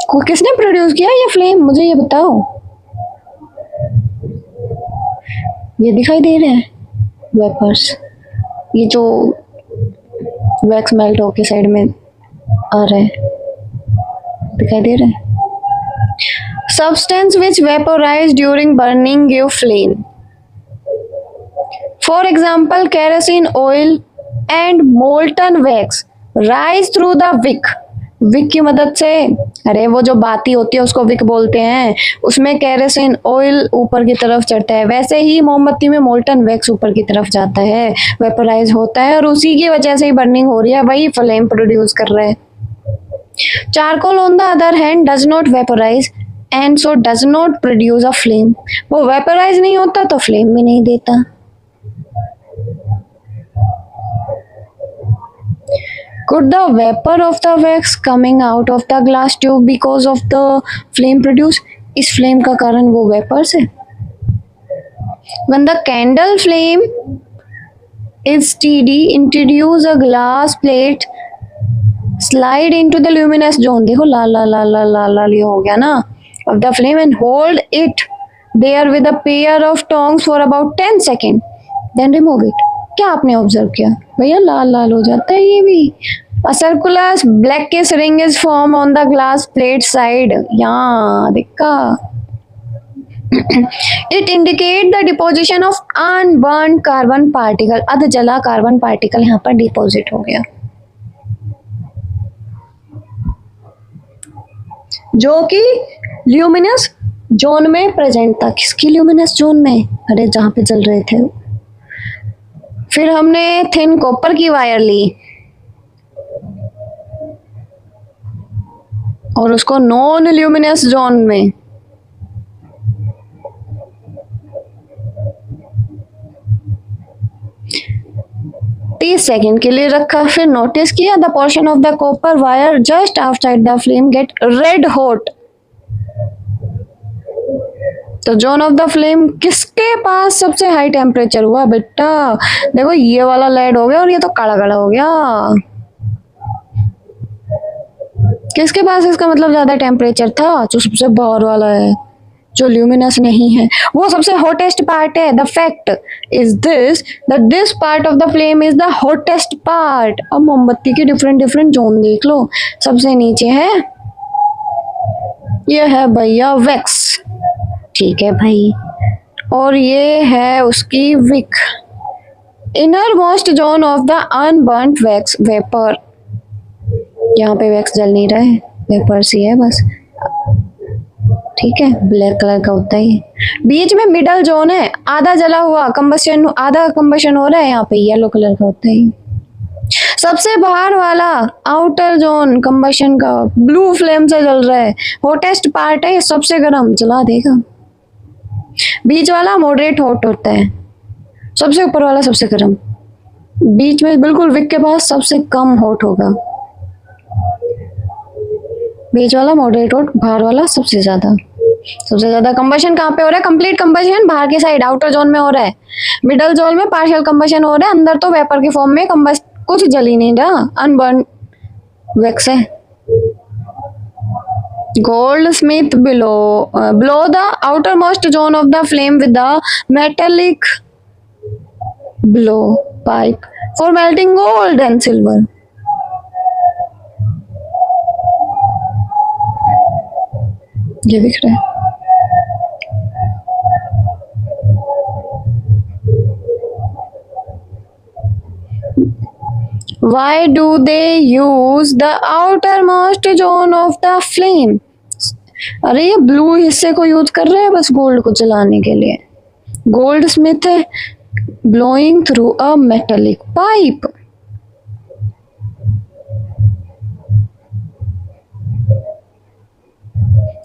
को किसने प्रोड्यूस किया ये फ्लेम, मुझे ये बताओ। ये दिखाई दे रहे हैं वेपर्स, ये जो वैक्स मेल्ट होके साइड में आ रहे हैं, दिखाई दे रहे हैं। Substance which vaporize during burning give flame. For example, kerosene oil and molten wax rise through the wick. Wick की मदद से, अरे वो जो बाती होती है उसको विक बोलते हैं, उसमें केरोसिन ऑयल ऊपर की तरफ चढ़ता है, वैसे ही मोमबत्ती में मोल्टन वैक्स ऊपर की तरफ जाता है, वेपराइज होता है और उसी की वजह से ही बर्निंग हो रही है, वही फ्लेम प्रोड्यूस कर रहा है। Charcoal on the other hand does not vaporise and so does not produce a flame. वो वेपराइज नहीं होता तो फ्लेम भी नहीं देता। Could the vapor of the wax coming out of the glass tube because of the flame produced? इस flame का कारण वो वेपर्स है। When the candle flame is steady, introduce a glass plate, slide into the luminous zone. देखो लाल लाल लाल लाल लाल लाल ये हो गया ना, of the flame and hold it there with a pair of tongs for about 10 seconds. Then remove it. क्या आपने observe किया भैया, लाल लाल हो जाता है ये भी। A circular blackish ring is formed on the glass plate side. यहाँ देखा। It indicate the deposition of unburned carbon particle. अध जला कार्बन पार्टिकल यहाँ पर डिपोजिट हो गया, जो कि ल्यूमिनस जोन में प्रेजेंट था। किसकी ल्यूमिनस जोन में? अरे जहाँ पे जल रहे थे। फिर हमने थिन कॉपर की वायर ली और उसको नॉन ल्यूमिनस जोन में, तीस सेकेंड के लिए रखा। फिर नोटिस किया the portion of the copper wire just outside the flame get red hot. तो जोन ऑफ द फ्लेम किसके पास सबसे हाई टेम्परेचर हुआ बेटा? देखो ये वाला रेड हो गया और ये तो काला काला हो गया। किसके पास इसका मतलब ज्यादा टेम्परेचर था? जो सबसे बाहर वाला है, जो ल्यूमिनस नहीं है, वो सबसे हॉटेस्ट पार्ट है। The fact is this that this part of the flame is the hottest part. अब मोमबत्ती के डिफरेंट डिफरेंट जोन देख लो। सबसे नीचे है, ये है भैया वैक्स, ठीक है भाई, और ये है उसकी wick. Innermost zone of the unburned wax vapour. यहाँ पे वैक्स जल नहीं रहा है, वेपर सी है बस। ठीक है, ब्लैक कलर का होता है ये। बीच में मिडल जोन है, आधा जला हुआ कंबशन, आधा कंबशन हो रहा है, यहाँ पे येलो कलर का होता है ये। सबसे बाहर वाला आउटर जोन कंबशन का ब्लू फ्लेम से जल रहा है, हॉटेस्ट पार्ट है, ये सबसे गर्म, जला देगा। बीच वाला मॉडरेट हॉट होता है, सबसे ऊपर वाला सबसे गर्म, बीच में बिल्कुल विक के पास सबसे कम हॉट होगा। बीच वाला मॉडरेट हॉट, बाहर वाला सबसे ज्यादा कंबशन कहाँ पे हो रहा है? कंप्लीट कंबशन बाहर की साइड आउटर जोन में हो रहा है। मिडल जोन में पार्शियल कंबशन हो रहा है, अंदर तो वेपर के फॉर्म में कंबस्ट, कुछ जल ही नहीं रहा, अनबर्न वैक्स है। Gold Smith blow the outermost zone of the flame with the metallic blow pipe for melting gold and silver. ये दिख रहा है। Why do they use the outermost zone of the flame? अरे ये blue हिस्से को use कर रहे हैं बस गोल्ड को जलाने के लिए। गोल्ड स्मिथ है, blowing through a metallic pipe.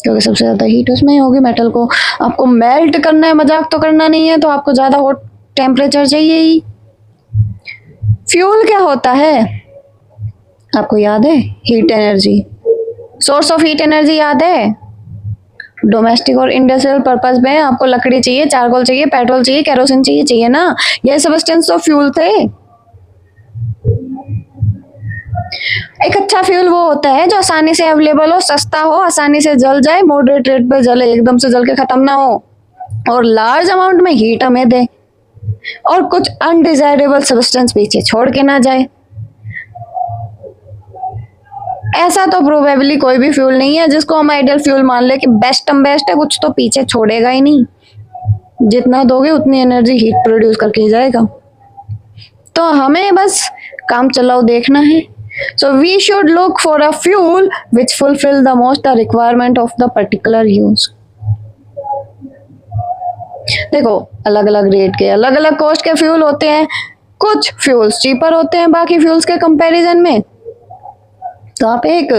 क्योंकि सबसे ज्यादा हीट उसमें ही होगी, मेटल को आपको मेल्ट करना है, मजाक तो करना नहीं है, तो आपको ज्यादा हॉट टेम्परेचर चाहिए ही। फ्यूल क्या होता है आपको याद है? Heat energy, source of heat energy याद है? डोमेस्टिक और इंडस्ट्रियल पर्पस में आपको लकड़ी चाहिए, चारकोल चाहिए, पेट्रोल चाहिए, केरोसिन चाहिए ना, ये सब्सटेंस तो फ्यूल थे। एक अच्छा फ्यूल वो होता है जो आसानी से अवेलेबल हो, सस्ता हो, आसानी से जल जाए, मॉडरेट रेट पे जले, एकदम से जल के खत्म ना हो, और लार्ज अमाउंट में हीट हमें दे, और कुछ अनडिजायरेबल सब्सटेंस पीछे छोड़ के ना जाए। ऐसा तो प्रोबेबली कोई भी फ्यूल नहीं है जिसको हम आइडियल फ्यूल मान ले कि बेस्ट है, कुछ तो पीछे छोड़ेगा ही नहीं। जितना दोगे उतनी एनर्जी हीट प्रोड्यूस करके जाएगा। तो हमें बस काम चलाओ देखना है। So we should look for a fuel which fulfill the most the requirement of the particular use. देखो अलग अलग रेट के, अलग अलग कॉस्ट के फ्यूल होते हैं। कुछ फ्यूल्स चीपर होते हैं बाकी फ्यूल्स के कंपैरिजन में। तो आप एक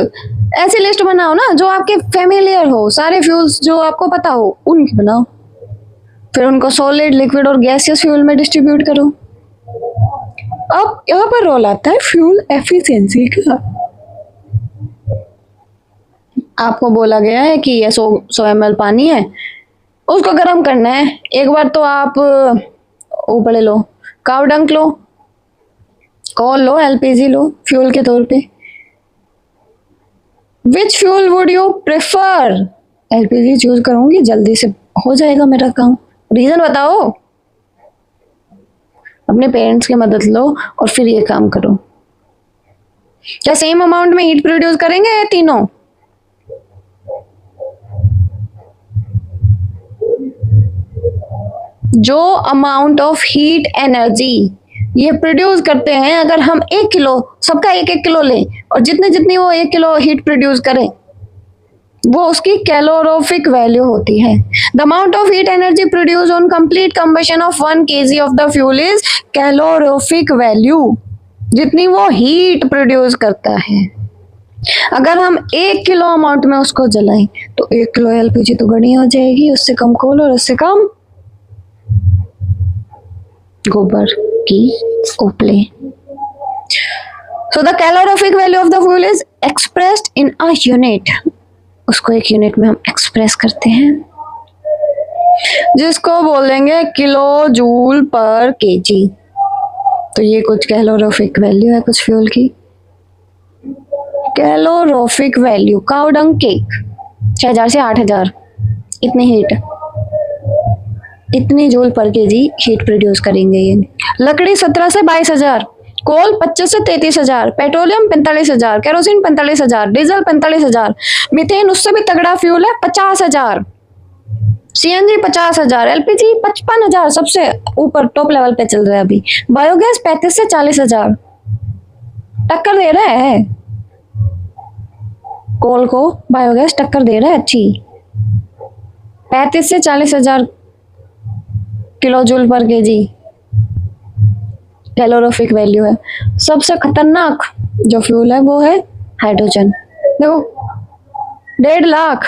ऐसी लिस्ट बनाओ ना जो आपके फेमिलियर हो, सारे फ्यूल्स जो आपको पता हो उनकी बनाओ, फिर उनको सॉलिड, लिक्विड और गैसियस फ्यूल में डिस्ट्रीब्यूट करो। अब यहाँ पर रोल आता है फ्यूल एफिशिएंसी का। आपको बोला गया है कि ये 100 ml पानी है, उसको गर्म करना है। एक बार तो आप ऊपर लो, काव डंक लो, कोल लो, एलपीजी लो फ्यूल के तौर पे। Which fuel would you prefer? LPG choose करूंगी, जल्दी से हो जाएगा मेरा काम। रीजन बताओ। अपने पेरेंट्स की मदद लो और फिर ये काम करो। क्या सेम अमाउंट में हीट प्रोड्यूस करेंगे ये तीनों? जो अमाउंट ऑफ हीट एनर्जी ये प्रोड्यूस करते हैं, अगर हम 1 किलो, सबका 1-1 किलो लें और जितनी वो 1 किलो हीट प्रोड्यूस करें, वो उसकी कैलोरीफिक वैल्यू होती है। The amount of heat energy produce on complete combustion of 1 kg of the fuel is calorific value, जितनी वो हीट प्रोड्यूस करता है। अगर हम 1 किलो अमाउंट में उसको जलाएं तो 1 किलो एलपीजी तो गनी हो जाएगी, उससे कम कोल और उससे कम गोबर की उपले। So the calorific value of the fuel is expressed in a unit. उसको एक यूनिट में हम एक्सप्रेस करते हैं जिसको बोलेंगे किलो जूल पर केजी। तो ये कुछ कैलोरीफिक वैल्यू है कुछ फ्यूल की। कैलोरीफिक वैल्यू काऊ डंग केक 6000 से 8000 इतनी हीट, इतनी जूल पर केजी हीट प्रोड्यूस करेंगे ये। लकड़ी 17 से 22,000, कोल 25 से 33,000, पेट्रोलियम 45,000, केरोसिन 45,000, डीजल 45,000, मीथेन उससे भी तगड़ा फ्यूल है 50,000, सीएनजी 50,000, एलपीजी 55,000, सबसे ऊपर टॉप लेवल पे चल रहा है अभी। बायोगैस 35 से 40,000, टक्कर दे रहा है कोल को, बायोगैस टक्कर दे रहा है अच्छी। 35 से 40,000 किलो जूल पर केजी कैलोरीफिक वैल्यू है। सबसे खतरनाक जो फ्यूल है वो है हाइड्रोजन। देखो 1.5 लाख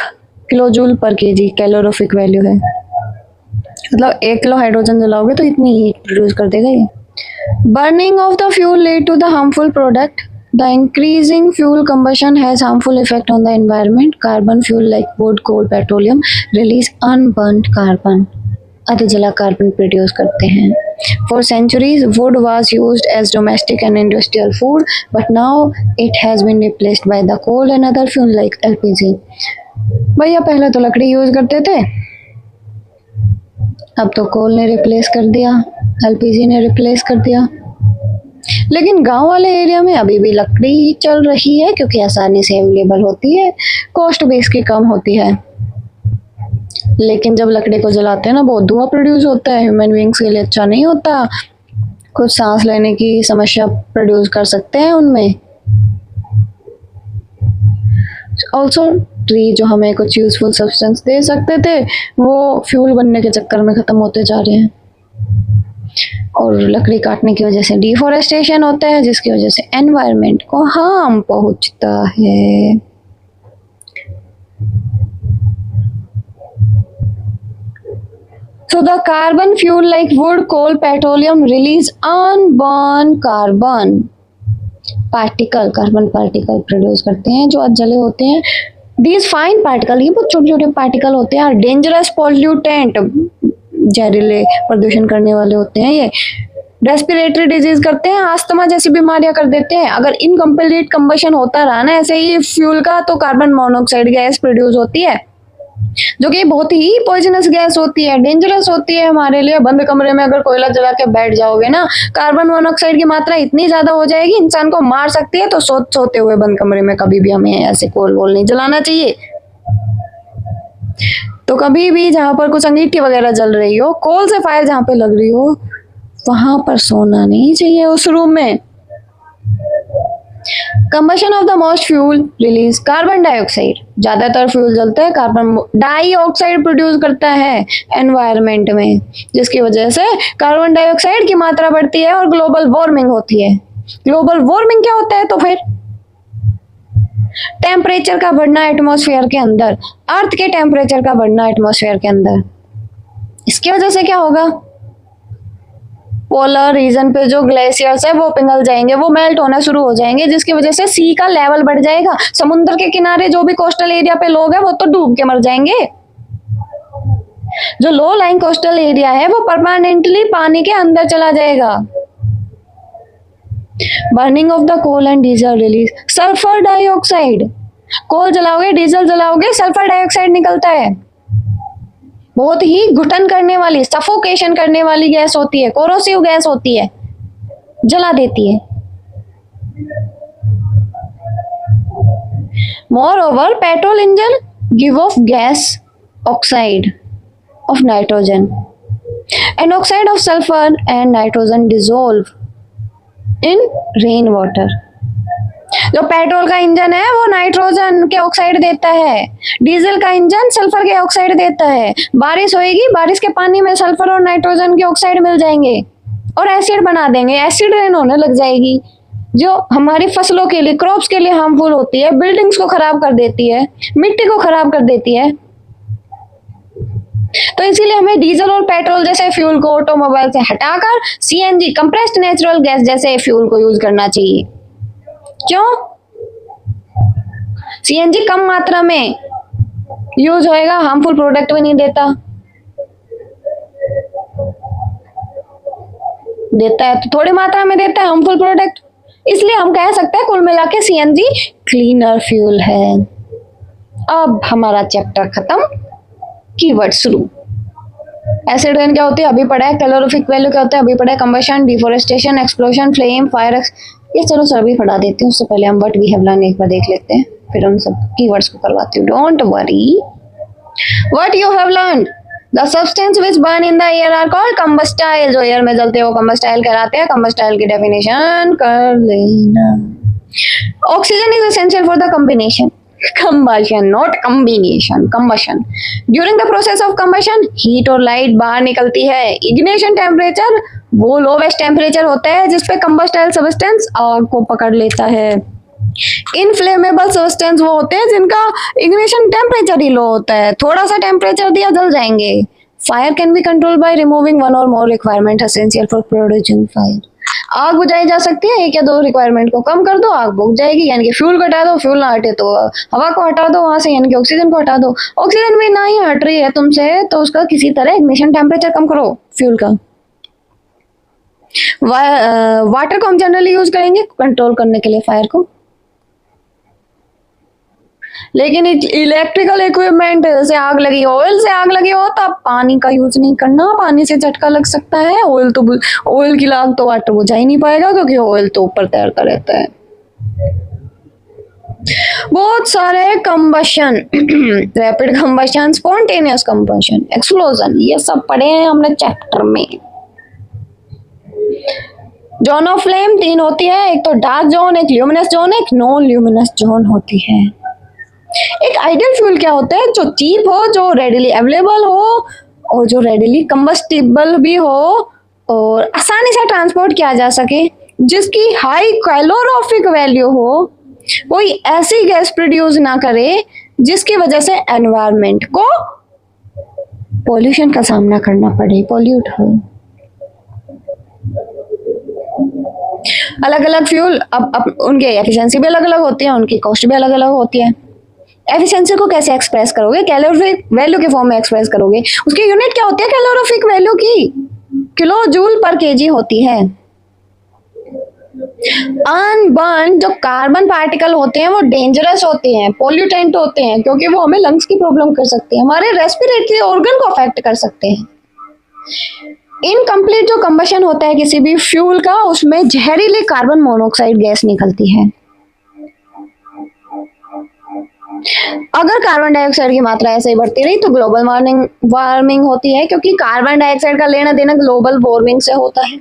किलो जूल पर केजी कैलोरीफिक वैल्यू है, मतलब 1 किलो हाइड्रोजन जलाओगे तो इतनी हीट प्रोड्यूस कर देगा ये। Burning of the fuel lead to the harmful product. The increasing fuel combustion has harmful effect on the environment. Carbon fuel like wood, coal, petroleum release unburnt carbon. अधिजला carbon produce करते हैं। For centuries, wood was used as domestic and industrial food, but now it has been replaced by the coal and other fuel like LPG. भैया पहले तो लकड़ी use करते थे, अब तो कोल ने रिप्लेस कर दिया, LPG ने रिप्लेस कर दिया। लेकिन गांव वाले एरिया में अभी भी लकड़ी ही चल रही है क्योंकि आसानी से अवेलेबल होती है, कॉस्ट भी इसकी कम होती है। लेकिन जब लकड़ी को जलाते हैं ना बहुत धुआं प्रोड्यूस होता है, ह्यूमन बींग्स के लिए अच्छा नहीं होता, कुछ सांस लेने की समस्या प्रोड्यूस कर सकते हैं उनमें। ऑल्सो ट्री जो हमें कुछ यूजफुल सब्सटेंस दे सकते थे वो फ्यूल बनने के चक्कर में खत्म होते जा रहे हैं। और लकड़ी काटने की वजह से डिफोरेस्टेशन होता है जिसकी वजह से एनवायरनमेंट को हार्म पहुंचता है। So the carbon fuel like wood, coal, petroleum release unburned carbon particle, carbon particle produce करते हैं जो अधजले होते हैं। These fine particle, ये बहुत छोटे छोटे पार्टिकल होते हैं, डेंजरस पॉल्यूटेंट, जहरीले प्रदूषण करने वाले होते हैं। ये रेस्पिरेटरी डिजीज करते हैं, अस्थमा जैसी बीमारियां कर देते हैं। अगर इनकम्प्लीट कंबशन होता रहा ना ऐसे ही फ्यूल का तो कार्बन मोनोऑक्साइड गैस प्रोड्यूस होती है जो कि बहुत ही पॉइजनस गैस होती है, डेंजरस होती है हमारे लिए। बंद कमरे में अगर कोयला जला के बैठ जाओगे ना, कार्बन मोनोऑक्साइड की मात्रा इतनी ज्यादा हो जाएगी इंसान को मार सकती है। तो सोते हुए बंद कमरे में कभी भी हमें ऐसे कोल वोल नहीं जलाना चाहिए। तो कभी भी जहाँ पर कुछ अंगीठी वगैरह जल रही हो, कोल से फायर जहाँ पे लग रही हो, वहां पर सोना नहीं चाहिए उस रूम में। Combustion of the most fuel release carbon dioxide. ज्यादातर फ्यूल जलता है कार्बन डाइऑक्साइड प्रोड्यूस करता है एनवायरनमेंट में, जिसकी वजह से कार्बन डाइऑक्साइड की मात्रा बढ़ती है और ग्लोबल वार्मिंग होती है। ग्लोबल वार्मिंग क्या होता है? तो फिर टेम्परेचर का बढ़ना एटमॉस्फेयर के अंदर, अर्थ के टेम्परेचर का बढ़ना एटमॉस्फेयर के अंदर। इसकी वजह से क्या होगा? पोलर रीजन पे जो ग्लेशियर्स है वो पिघल जाएंगे, वो मेल्ट होना शुरू हो जाएंगे, जिसकी वजह से सी का लेवल बढ़ जाएगा। समुद्र के किनारे जो भी कोस्टल एरिया पे लोग हैं वो तो डूब के मर जाएंगे। जो लो लाइन कोस्टल एरिया है वो परमानेंटली पानी के अंदर चला जाएगा। Burning of the coal and diesel release sulphur dioxide. Coal जलाओगे, डीजल जलाओगे, सल्फर डाइऑक्साइड निकलता है। बहुत ही घुटन करने वाली, सफोकेशन करने वाली गैस होती है, कोरोसिव गैस होती है, जला देती है। Moreover petrol engine give of gas oxide of nitrogen and oxide of sulphur and nitrogen dissolve in rain water. जो पेट्रोल का इंजन है वो नाइट्रोजन के ऑक्साइड देता है, डीजल का इंजन सल्फर के ऑक्साइड देता है। बारिश होएगी, बारिश के पानी में सल्फर और नाइट्रोजन के ऑक्साइड मिल जाएंगे और एसिड बना देंगे, एसिड रेन होने लग जाएगी जो हमारी फसलों के लिए, क्रॉप्स के लिए हार्मफुल होती है, बिल्डिंग्स को खराब कर देती है, मिट्टी को खराब कर देती है। तो इसीलिए हमें डीजल और पेट्रोल जैसे फ्यूल को ऑटोमोबाइल से हटाकर सीएनजी कंप्रेस्ड नेचुरल गैस जैसे फ्यूल को यूज करना चाहिए। क्यों? सीएनजी कम मात्रा में यूज होएगा, हार्मफुल प्रोडक्ट भी नहीं देता है तो थोड़ी मात्रा में देता है हार्मफुल प्रोडक्ट। इसलिए हम कह सकते हैं कुल मिला के सीएनजी क्लीनर फ्यूल है। अब हमारा चैप्टर खत्म, कीवर्ड शुरू। एसिड रेन क्या होती है अभी पढ़ा है, कैलोरीफिक वैल्यू क्या होता है अभी पढ़ा है, combustion, deforestation, explosion, flame, fire, ये चलो सर अभी पढ़ा देती हूँ। उससे पहले हम व्हाट वी हैव लर्न एक बार देख लेते हैं, फिर उन सब कीवर्ड्स को करवाती हूँ। Don't worry. What you have learn, the substance which burn in the air are called combustible. जो एयर में जलते हैं वो कंबस्टाइल कहलाते हैं। कंबस्टाइल की डेफिनेशन कर लेना। Oxygen is essential for the combination. combustion, not combination, combustion. During the process of combustion, heat और light बाहर निकलती है. Ignition temperature वो lowest temperature होता है जिसपे combustible substance आग को पकड़ लेता है. इनफ्लेमेबल सब्सटेंस वो होते हैं जिनका इग्निशन टेम्परेचर ही लो होता है, थोड़ा सा टेम्परेचर दिया जल जाएंगे. Fire can be control by removing one or more requirement essential for producing fire. आग बुझाई जा सकती है, एक या दो रिक्वायरमेंट को कम कर दो, आग बुझ जाएगी. यानी कि फ्यूल को हटा दो, फ्यूल ना हटे तो हवा को हटा दो वहां से, यानी कि ऑक्सीजन को हटा दो. ऑक्सीजन भी ना ही हट रही है तुमसे तो उसका किसी तरह इग्निशन टेम्परेचर कम करो फ्यूल का. वाटर को हम जनरली यूज करेंगे कंट्रोल करने के लिए फायर को. लेकिन इलेक्ट्रिकल इक्विपमेंट से आग लगी, ऑयल से आग लगी हो तब पानी का यूज नहीं करना, पानी से झटका लग सकता है. ऑयल की आग तो वाटर बुझा ही नहीं पाएगा क्योंकि ऑयल तो ऊपर तैरता रहता है. बहुत सारे combustion, rapid combustion, spontaneous combustion, explosion, ये सब पढ़े हैं हमने चैप्टर में. जोन ऑफ फ्लेम 3 होती है, एक तो डार्क जोन, एक ल्यूमिनस जोन, एक नॉन ल्यूमिनस जोन होती है. एक आइडियल फ्यूल क्या होता है? जो चीप हो, जो रेडिली अवेलेबल हो और जो रेडिली कंबस्टिबल भी हो और आसानी से ट्रांसपोर्ट किया जा सके, जिसकी हाई कैलोरीफिक वैल्यू हो, कोई ऐसी गैस प्रोड्यूस ना करे जिसकी वजह से एनवायरनमेंट को पोल्यूशन का सामना करना पड़े, पोल्यूट हो. अलग अलग फ्यूल अब उनके एफिशिएंसी भी अलग अलग होती है, उनकी कॉस्ट भी अलग अलग होती है. एफिशिएंसी को कैसे एक्सप्रेस करोगे? कैलोरीफिक वैल्यू के फॉर्म में एक्सप्रेस करोगे. उसकी यूनिट क्या होती है कैलोरीफिक वैल्यू की? किलो जूल पर केजी होती है. अनबर्न जो कार्बन पार्टिकल होते हैं वो डेंजरस होते हैं, पोल्यूटेंट होते हैं, क्योंकि वो हमें लंग्स की प्रॉब्लम कर सकते हैं, हमारे रेस्पिरेटरी ऑर्गन को अफेक्ट कर सकते हैं. इनकम्प्लीट जो कंबशन होता है किसी भी फ्यूल का, उसमें जहरीली कार्बन मोनोऑक्साइड गैस निकलती है. अगर कार्बन डाइऑक्साइड की मात्रा ऐसे ही बढ़ती रही तो ग्लोबल वार्मिंग होती है, क्योंकि कार्बन डाइऑक्साइड का लेना देना ग्लोबल वार्मिंग से होता है.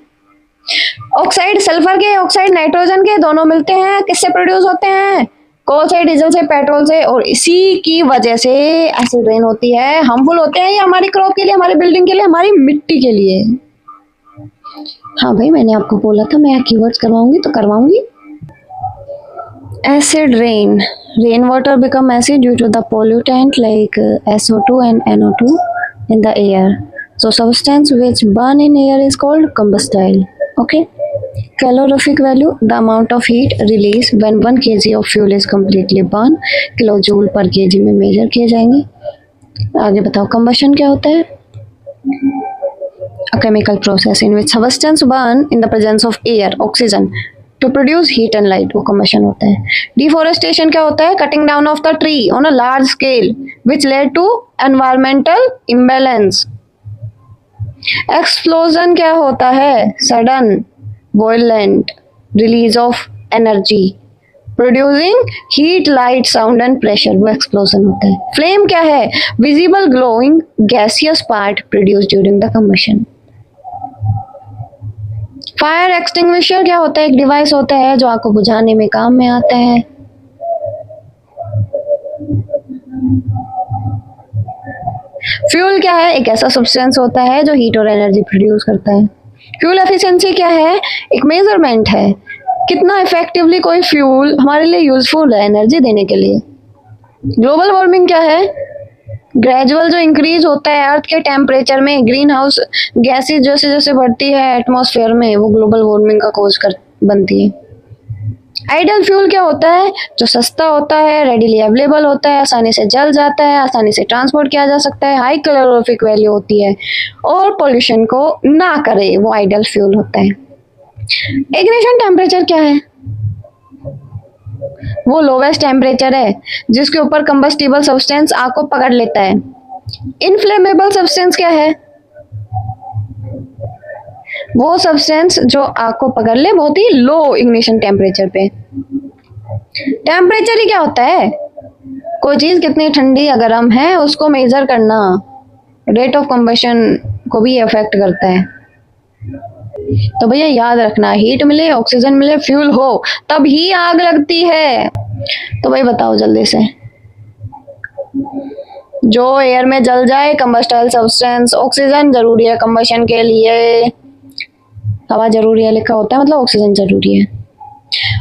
ऑक्साइड सल्फर के, ऑक्साइड नाइट्रोजन के, दोनों मिलते हैं, किससे प्रोड्यूस होते हैं? कोल से, डीजल से, पेट्रोल से, और इसी की वजह से एसिड रेन होती है. हार्मफुल होते हैं ये हमारी क्रॉप के लिए, हमारी बिल्डिंग के लिए, हमारी मिट्टी के लिए. हाँ भाई, मैंने आपको बोला था मैं कीवर्ड्स करवाऊंगी तो करवाऊंगी. Acid rain. Rainwater become acid due to the pollutant like SO2 and NO2 in the air. So substance which burn in air is called combustible. Okay. Calorific value, the amount of heat released when 1 kg of fuel is completely burned. Kilojoule पर kg में major किए जाएंगे. आगे बताओ combustion क्या होता है? A chemical process in which substance burn in the presence of air, oxygen, to produce heat and light, वो combustion होता है. Deforestation क्या होता है? Cutting down of the tree on a large scale which led to environmental imbalance. Explosion क्या होता है? Sudden, violent release of energy producing heat, light, sound and pressure, वो explosion होता है. Flame क्या है? Visible glowing gaseous part produced during the combustion. Fire extinguisher क्या होता है? एक डिवाइस होता है जो आग को बुझाने में काम में आता है. फ्यूल क्या है? एक ऐसा सब्सटेंस होता है जो हीट और एनर्जी प्रोड्यूस करता है. फ्यूल एफिशिएंसी क्या है? एक मेजरमेंट है कितना इफेक्टिवली कोई फ्यूल हमारे लिए यूजफुल है एनर्जी देने के लिए. ग्लोबल वार्मिंग क्या है? ग्रेजुअल जो इंक्रीज होता है अर्थ के टेम्परेचर में, ग्रीन हाउस गैसेज जैसे जैसे बढ़ती है एटमॉस्फेयर में, वो ग्लोबल वार्मिंग का कॉज बनती है. आइडियल फ्यूल क्या होता है? जो सस्ता होता है, रेडिली अवेलेबल होता है, आसानी से जल जाता है, आसानी से ट्रांसपोर्ट किया जा सकता है, हाई कैलोरीफिक वैल्यू होती है और पोल्यूशन को ना करे, वो आइडियल फ्यूल होता है. इग्निशन टेम्परेचर क्या है? वो लोवेस्ट टेम्परेचर है जिसके ऊपर कंबस्टिबल सब्सटेंस आग को पकड़ लेता है. इनफ्लेमेबल सब्सटेंस क्या है? वो सब्सटेंस जो आग को पकड़ ले बहुत ही लो इग्निशन टेम्परेचर पे. टेम्परेचर ही क्या होता है? कोई चीज कितनी ठंडी या गर्म है उसको मेजर करना. रेट ऑफ कंबशन को भी अफेक्ट करता है. तो भैया याद रखना, हीट मिले, ऑक्सीजन मिले, फ्यूल हो तब ही आग लगती है. तो भाई बताओ जल्दी से जो एयर में जल जाए, कंबस्टेबल सब्सटेंस। ऑक्सीजन जरूरी है कंबशन के लिए, हवा जरूरी है लिखा होता है, मतलब ऑक्सीजन जरूरी है।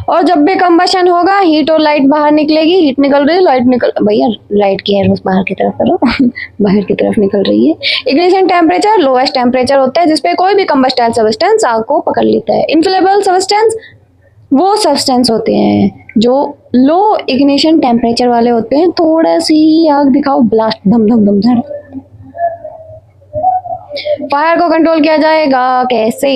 और जब भी कंबशन होगा हीट और लाइट बाहर निकलेगी, हीट निकल रही है, लाइट निकल, भैया लाइट की एयर बाहर की तरफ करो बाहर की तरफ निकल रही है। इग्निशन टेम्परेचर लोएस्ट टेम्परेचर होता है जिसपे कोई भी कंबस्टेबल सब्सटेंस आग को पकड़ लेता है। इनफ्लेमेबल सब्सटेंस वो सब्सटेंस होते हैं जो लो इग्निशन टेम्परेचर वाले होते हैं, थोड़ा सी आग दिखाओ, ब्लास्ट, धम धम धम धम। फायर को कंट्रोल किया जाएगा कैसे?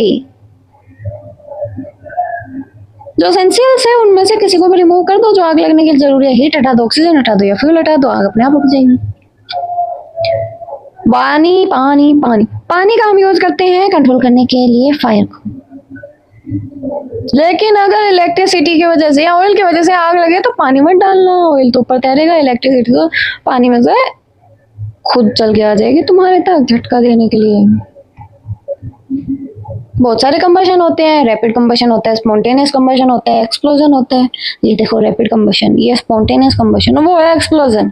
जो एसेंशियल्स है उनमें से किसी को भी रिमूव कर दो जो आग लगने के लिए जरूरी है। हीट हटा दो, ऑक्सीजन हटा दो या फ्यूल हटा दो, आग अपने आप रुक जाएगी। पानी पानी पानी पानी का हम यूज करते हैं कंट्रोल करने के लिए फायर को। लेकिन अगर इलेक्ट्रिसिटी की वजह से या ऑयल की वजह से आग लगे तो पानी मत डालना, ऑयल तो ऊपर तैरेगा, इलेक्ट्रिसिटी तो पानी में से खुद चल के आ जाएगी तुम्हारे तक झटका देने के लिए। बहुत सारे कंबशन होते हैं, रैपिड कंबशन होता है, स्पॉन्टेनियस कंबशन होता है, एक्सप्लोजन होता है। ये देखो रैपिड कंबशन, ये स्पॉन्टेनियस कंबशन, वो है एक्सप्लोजन।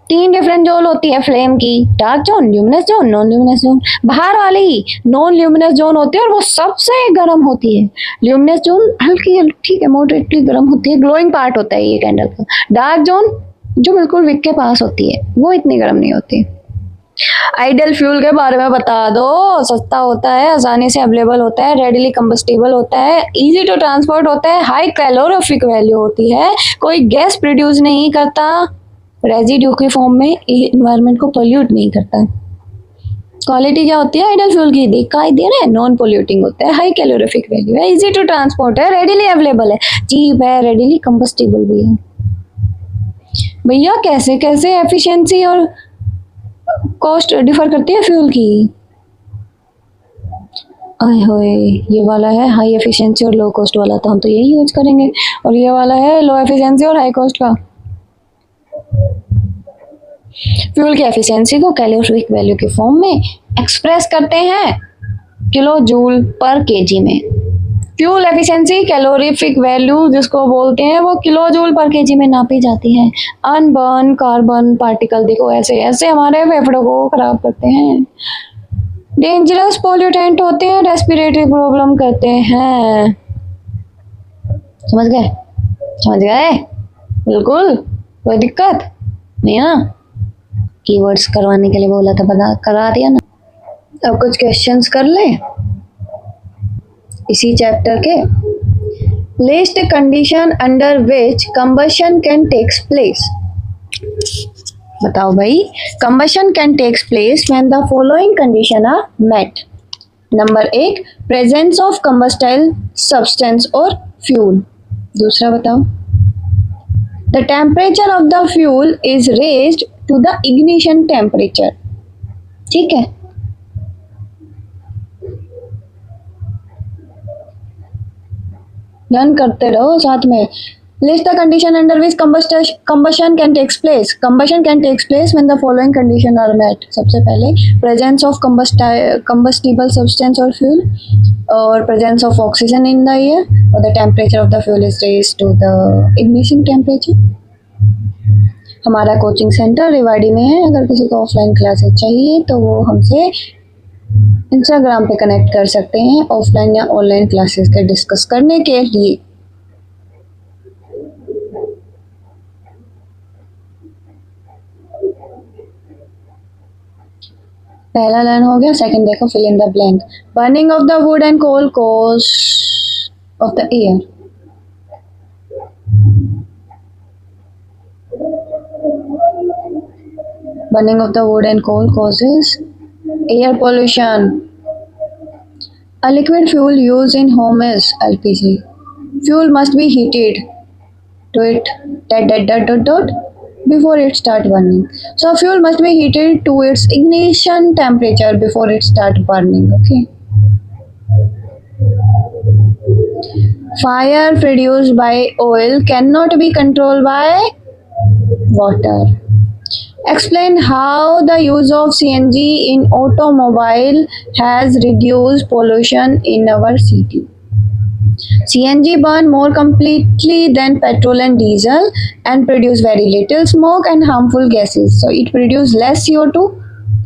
3 डिफरेंट जोन होती है फ्लेम की, dark zone, luminous zone, non luminous zone. बाहर वाली नॉन ल्यूमिनस जोन होती है और वो सबसे गर्म होती है। ल्यूमिनस जोन हल्की ठीक है, मॉडरेटली गर्म होती है, ग्लोइंग पार्ट होता है ये कैंडल का। डार्क जोन जो बिल्कुल विक के पास होती है, वो इतनी गर्म नहीं होती। आइडियल फ्यूल के बारे में बता दो। सस्ता होता है, आसानी से अवेलेबल होता है, रेडिली कंबस्टिबल होता है, इजी टू ट्रांसपोर्ट होता है, हाई कैलोरीफिक वैल्यू होती है, कोई गैस प्रोड्यूस नहीं करता, रेजिड्यू के फॉर्म में इन्वायरमेंट को पोल्यूट नहीं करता। क्वालिटी क्या होती है आइडियल फ्यूल की, दिखाई दे रहा है, नॉन पोल्यूटिंग होता है, हाई कैलोरीफिक वैल्यू है, इजी टू ट्रांसपोर्ट है, रेडिली अवेलेबल है, चीप है, रेडिली कंबस्टिबल भी है। भैया कैसे कैसे एफिशिएंसी और कॉस्ट डिफर करती है फ्यूल की। आए होए, ये वाला है हाई एफिशिएंसी और लो कॉस्ट वाला, तो हम तो यही यूज करेंगे। और ये वाला है लो एफिशिएंसी और हाई कॉस्ट का। फ्यूल की एफिशिएंसी को कैलोरीफिक वैल्यू के फॉर्म में एक्सप्रेस करते हैं किलो जूल पर केजी में। फ्यूल एफिशिएंसी कैलोरीफिक वैल्यू जिसको बोलते हैं वो किलो जूल पर केजी में नापी जाती है। अनबर्न कार्बन पार्टिकल देखो ऐसे ऐसे हमारे फेफड़ों को खराब करते हैं, डेंजरस पॉल्यूटेंट होते हैं, रेस्पिरेटरी प्रॉब्लम करते हैं। समझ गए? समझ गए? बिल्कुल कोई दिक्कत नहीं ना? कीवर्ड्स करवाने के लिए बोला था, बता करा दिया ना। अब कुछ क्वेश्चंस कर लें इसी चैप्टर के। List condition under which combustion can takes place. बताओ भाई, combustion can takes place when the following condition are met. Number 1 presence of combustible substance और फ्यूल। दूसरा बताओ, the temperature of the fuel is raised to the ignition temperature. ठीक है, learn करते रहो साथ में। List the condition under which combustion can takes place. Combustion can takes place when the following condition are met. सबसे पहले presence of combustible substance or fuel, और presence of oxygen in the air, और the temperature of the fuel is raised to the ignition temperature. हमारा coaching centre Rewari में है, अगर किसी को ऑफलाइन क्लासेस चाहिए तो वो हमसे इंस्टाग्राम पे कनेक्ट कर सकते हैं ऑफलाइन या ऑनलाइन क्लासेस के डिस्कस करने के लिए। पहला लर्न हो गया, सेकंड देखो fill in the blank. Burning of the wood and coal cause of the air. Burning of the wood and coal causes air pollution. A liquid fuel used in home is LPG. Fuel must be heated to it before it start burning. So fuel must be heated to its ignition temperature before it start burning. Okay. Fire produced by oil cannot be controlled by water. Explain how the use of CNG in automobile has reduced pollution in our city. CNG burn more completely than petrol and diesel and produce very little smoke and harmful gases. So it produce less CO2,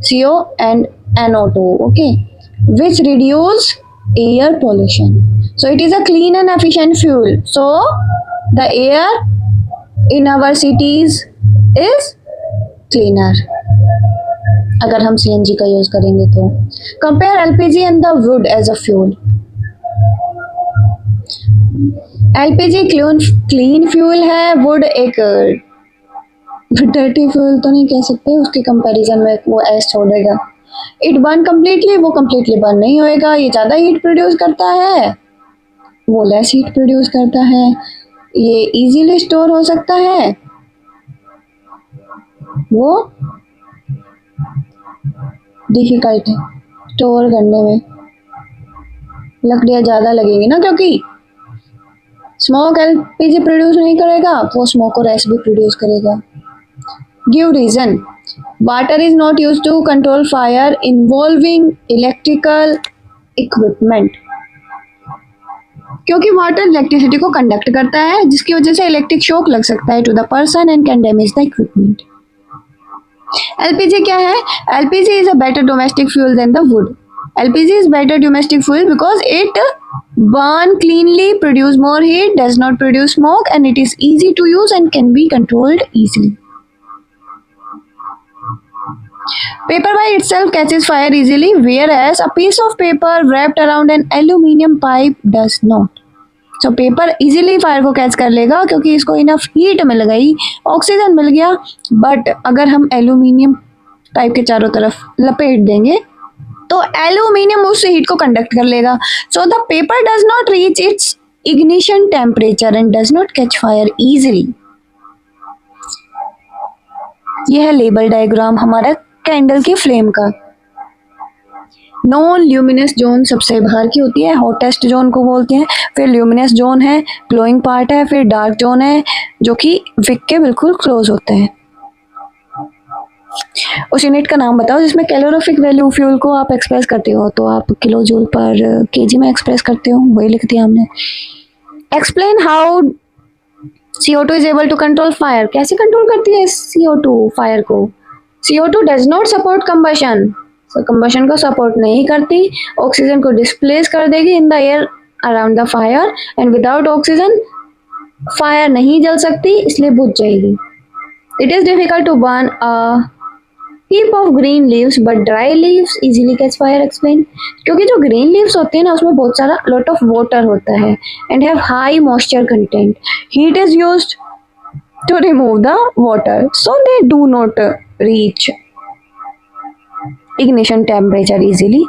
CO and NO2, okay, which reduce air pollution. So it is a clean and efficient fuel. So the air in our cities is cleaner अगर हम CNG का use करेंगे तो. Compare LPG and the wood as a fuel. LPG clean fuel है, would एक dirty fuel तो नहीं कह सकते, उसके कंपैरिजन में वो एस छोड़ेगा. इट बर्न कम्प्लीटली, वो कम्प्लीटली बर्न नहीं होएगा. ये ज़्यादा हीट प्रोड्यूस करता है, वो लेस हीट प्रोड्यूस करता है. ये इजीली स्टोर हो सकता है, वो डिफिकल्ट है स्टोर करने में. लकड़ियाँ ज़्यादा लगेंगी ना, क्योंकि स्मोक एलपीजी प्रोड्यूस नहीं करेगा, वो स्मोक और एस भी प्रोड्यूस करेगा. Give reason. Water is not use to control fire involving electrical equipment. क्योंकि वाटर इलेक्ट्रिसिटी को कंडक्ट करता है, जिसकी वजह से इलेक्ट्रिक शॉक लग सकता है to the person and can damage the equipment. LPG क्या है? LPG is a better domestic fuel than the wood. LPG is better domestic fuel because it burn cleanly, produce more heat, does not produce smoke, and it is easy to use and can be controlled easily. Paper by itself catches fire easily, whereas a piece of paper wrapped around an aluminium pipe does not. So paper easily fire को catch कर लेगा क्योंकि इसको enough heat मिल गई, oxygen मिल गया. But अगर हम aluminium pipe के चारों तरफ लपेट देंगे तो एल्यूमिनियम उस हीट को कंडक्ट कर लेगा. So the paper does not reach its ignition temperature and does not catch fire easily. यह है लेबल डायग्राम हमारा कैंडल की फ्लेम का. नॉन ल्यूमिनस जोन सबसे बाहर की होती है, हॉटेस्ट जोन को बोलते हैं. फिर ल्यूमिनस जोन है, ग्लोइंग पार्ट है. फिर डार्क जोन है जो कि विक के बिल्कुल क्लोज होता है. उस यूनिट का नाम बताओ जिसमें कैलोरीफिक वैल्यू फ्यूल को आप एक्सप्रेस करते हो. तो आप किलो जूल पर केजी में एक्सप्रेस करते हो, वही लिख दिया हमने. Explain how CO2 is able to control fire. कैसे कंट्रोल करती है CO2 फायर को? CO2 does not support combustion. Combustion को सपोर्ट नहीं करती, ऑक्सीजन को डिस्प्लेस कर देगी in the air around the fire and without oxygen fire नहीं जल सकती, इसलिए बुझ जाएगी. It is difficult to burn a heap of green leaves but dry leaves easily catch fire. Explain. क्योंकि जो green leaves होते हैं ना, उसमें बहुत सारा lot of water होता है and have high moisture content. Heat is used to remove the water, so they do not reach ignition temperature easily.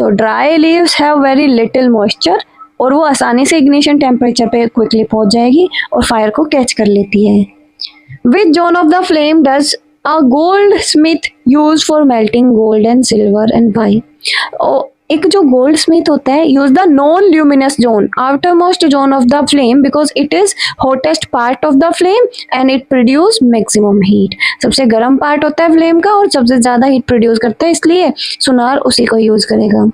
So dry leaves have very little moisture और वो आसानी से ignition temperature पे quickly पहुंच जाएगी और fire को catch कर लेती है. Which zone of the flame does a goldsmith use for melting gold and silver and why? एक जो गोल्ड स्मिथ होता है use the non luminous zone, outer most zone of the flame, because it is hottest part of the flame and it produce maximum heat. सबसे गर्म part होता है flame का और सबसे ज्यादा हीट प्रोड्यूस करता है, इसलिए सुनार उसी को यूज करेगा.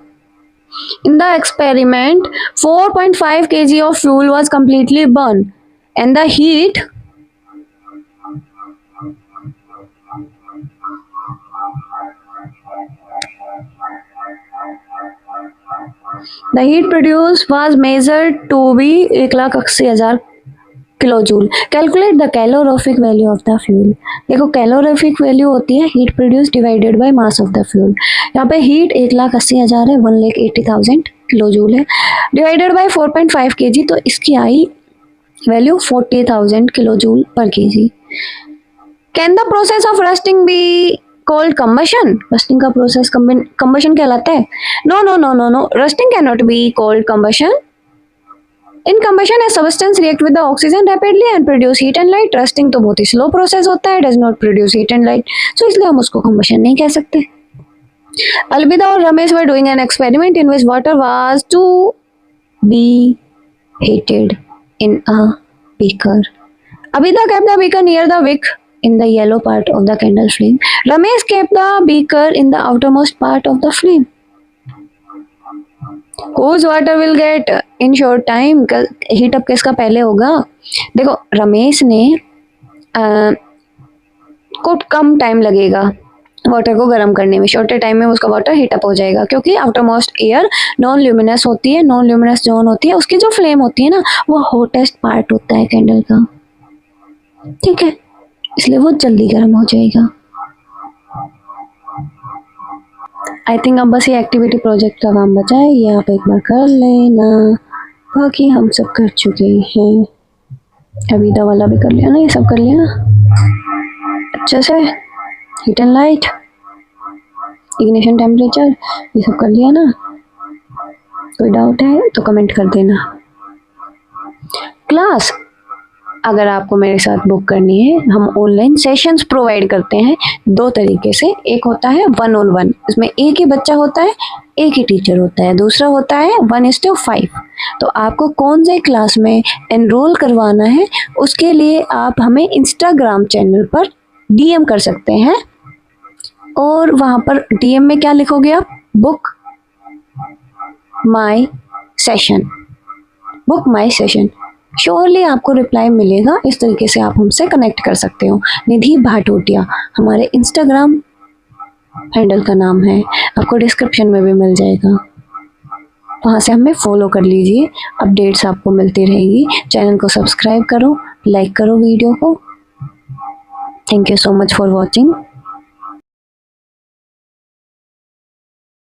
In the experiment, 4.5 kg of fuel was completely burned and the heat produced was measured to be 1,80,000 kilojoule. Calculate the calorific value of the fuel. देखो कैलोरीफिक वैल्यू होती है heat produce divided by mass of the fuel. यहाँ पे heat 1,80,000 है, 1,80,000 kilojoule है, divided by 4.5 kg, तो इसकी आई वैल्यू 40,000 किलोजूल पर kg. Can the process of rusting be called combustion. Rusting का प्रोसेस कंबशन कहलाता है? No no no no no, rusting can not be called combustion. In combustion a substance react with the oxygen rapidly and produce heat and light. Rusting तो बहुत ही slow process होता है, does not produce heat and light, so इसलिए हम उसको combustion नहीं कह सकते. अलविदा और Ramesh were doing an experiment in which water was to be heated in a beaker. Abhida kept the beaker near the wick in the yellow part of the candle flame. Ramesh kept the beaker in the outermost part of the flame. Whose water will get in short time? Heat up किसका पहले होगा? देखो रमेश ने को कम time लगेगा water को गर्म करने में, शॉर्टर टाइम में उसका वाटर हीट अप हो जाएगा, क्योंकि outer most air non luminous होती है, नॉन ल्यूमिनस जोन होती है, उसकी जो फ्लेम होती है ना वो हॉटेस्ट पार्ट होता है कैंडल का, ठीक है, इसलिए वो जल्दी गर्म हो जाएगा। आई थिंक अब बस ये एक्टिविटी प्रोजेक्ट का काम बचा है, ये आप एक बार कर लेना, बाकी हम सब कर चुके हैं। अबीदा वाला भी कर लिया ना, ये सब कर लिया ना अच्छे से, heat and light, ignition temperature, ये सब कर लिया ना। कोई डाउट है तो कमेंट कर देना। क्लास अगर आपको मेरे साथ बुक करनी है, हम ऑनलाइन सेशंस प्रोवाइड करते हैं 2 तरीके से। एक होता है 1-on-1, इसमें एक ही बच्चा होता है, एक ही टीचर होता है। दूसरा होता है 1:5। तो आपको कौन से क्लास में एनरोल करवाना है उसके लिए आप हमें इंस्टाग्राम चैनल पर डीएम कर सकते हैं, और वहाँ पर डीएम में क्या लिखोगे आप? Book my session, book my session. Surely आपको रिप्लाई मिलेगा। इस तरीके से आप हमसे कनेक्ट कर सकते हो। निधि भाटोटिया हमारे इंस्टाग्राम हैंडल का नाम है, आपको डिस्क्रिप्शन में भी मिल जाएगा, वहाँ से हमें फॉलो कर लीजिए, अपडेट्स आपको मिलती रहेगी। चैनल को सब्सक्राइब करो, लाइक करो वीडियो को। Thank you so much for watching.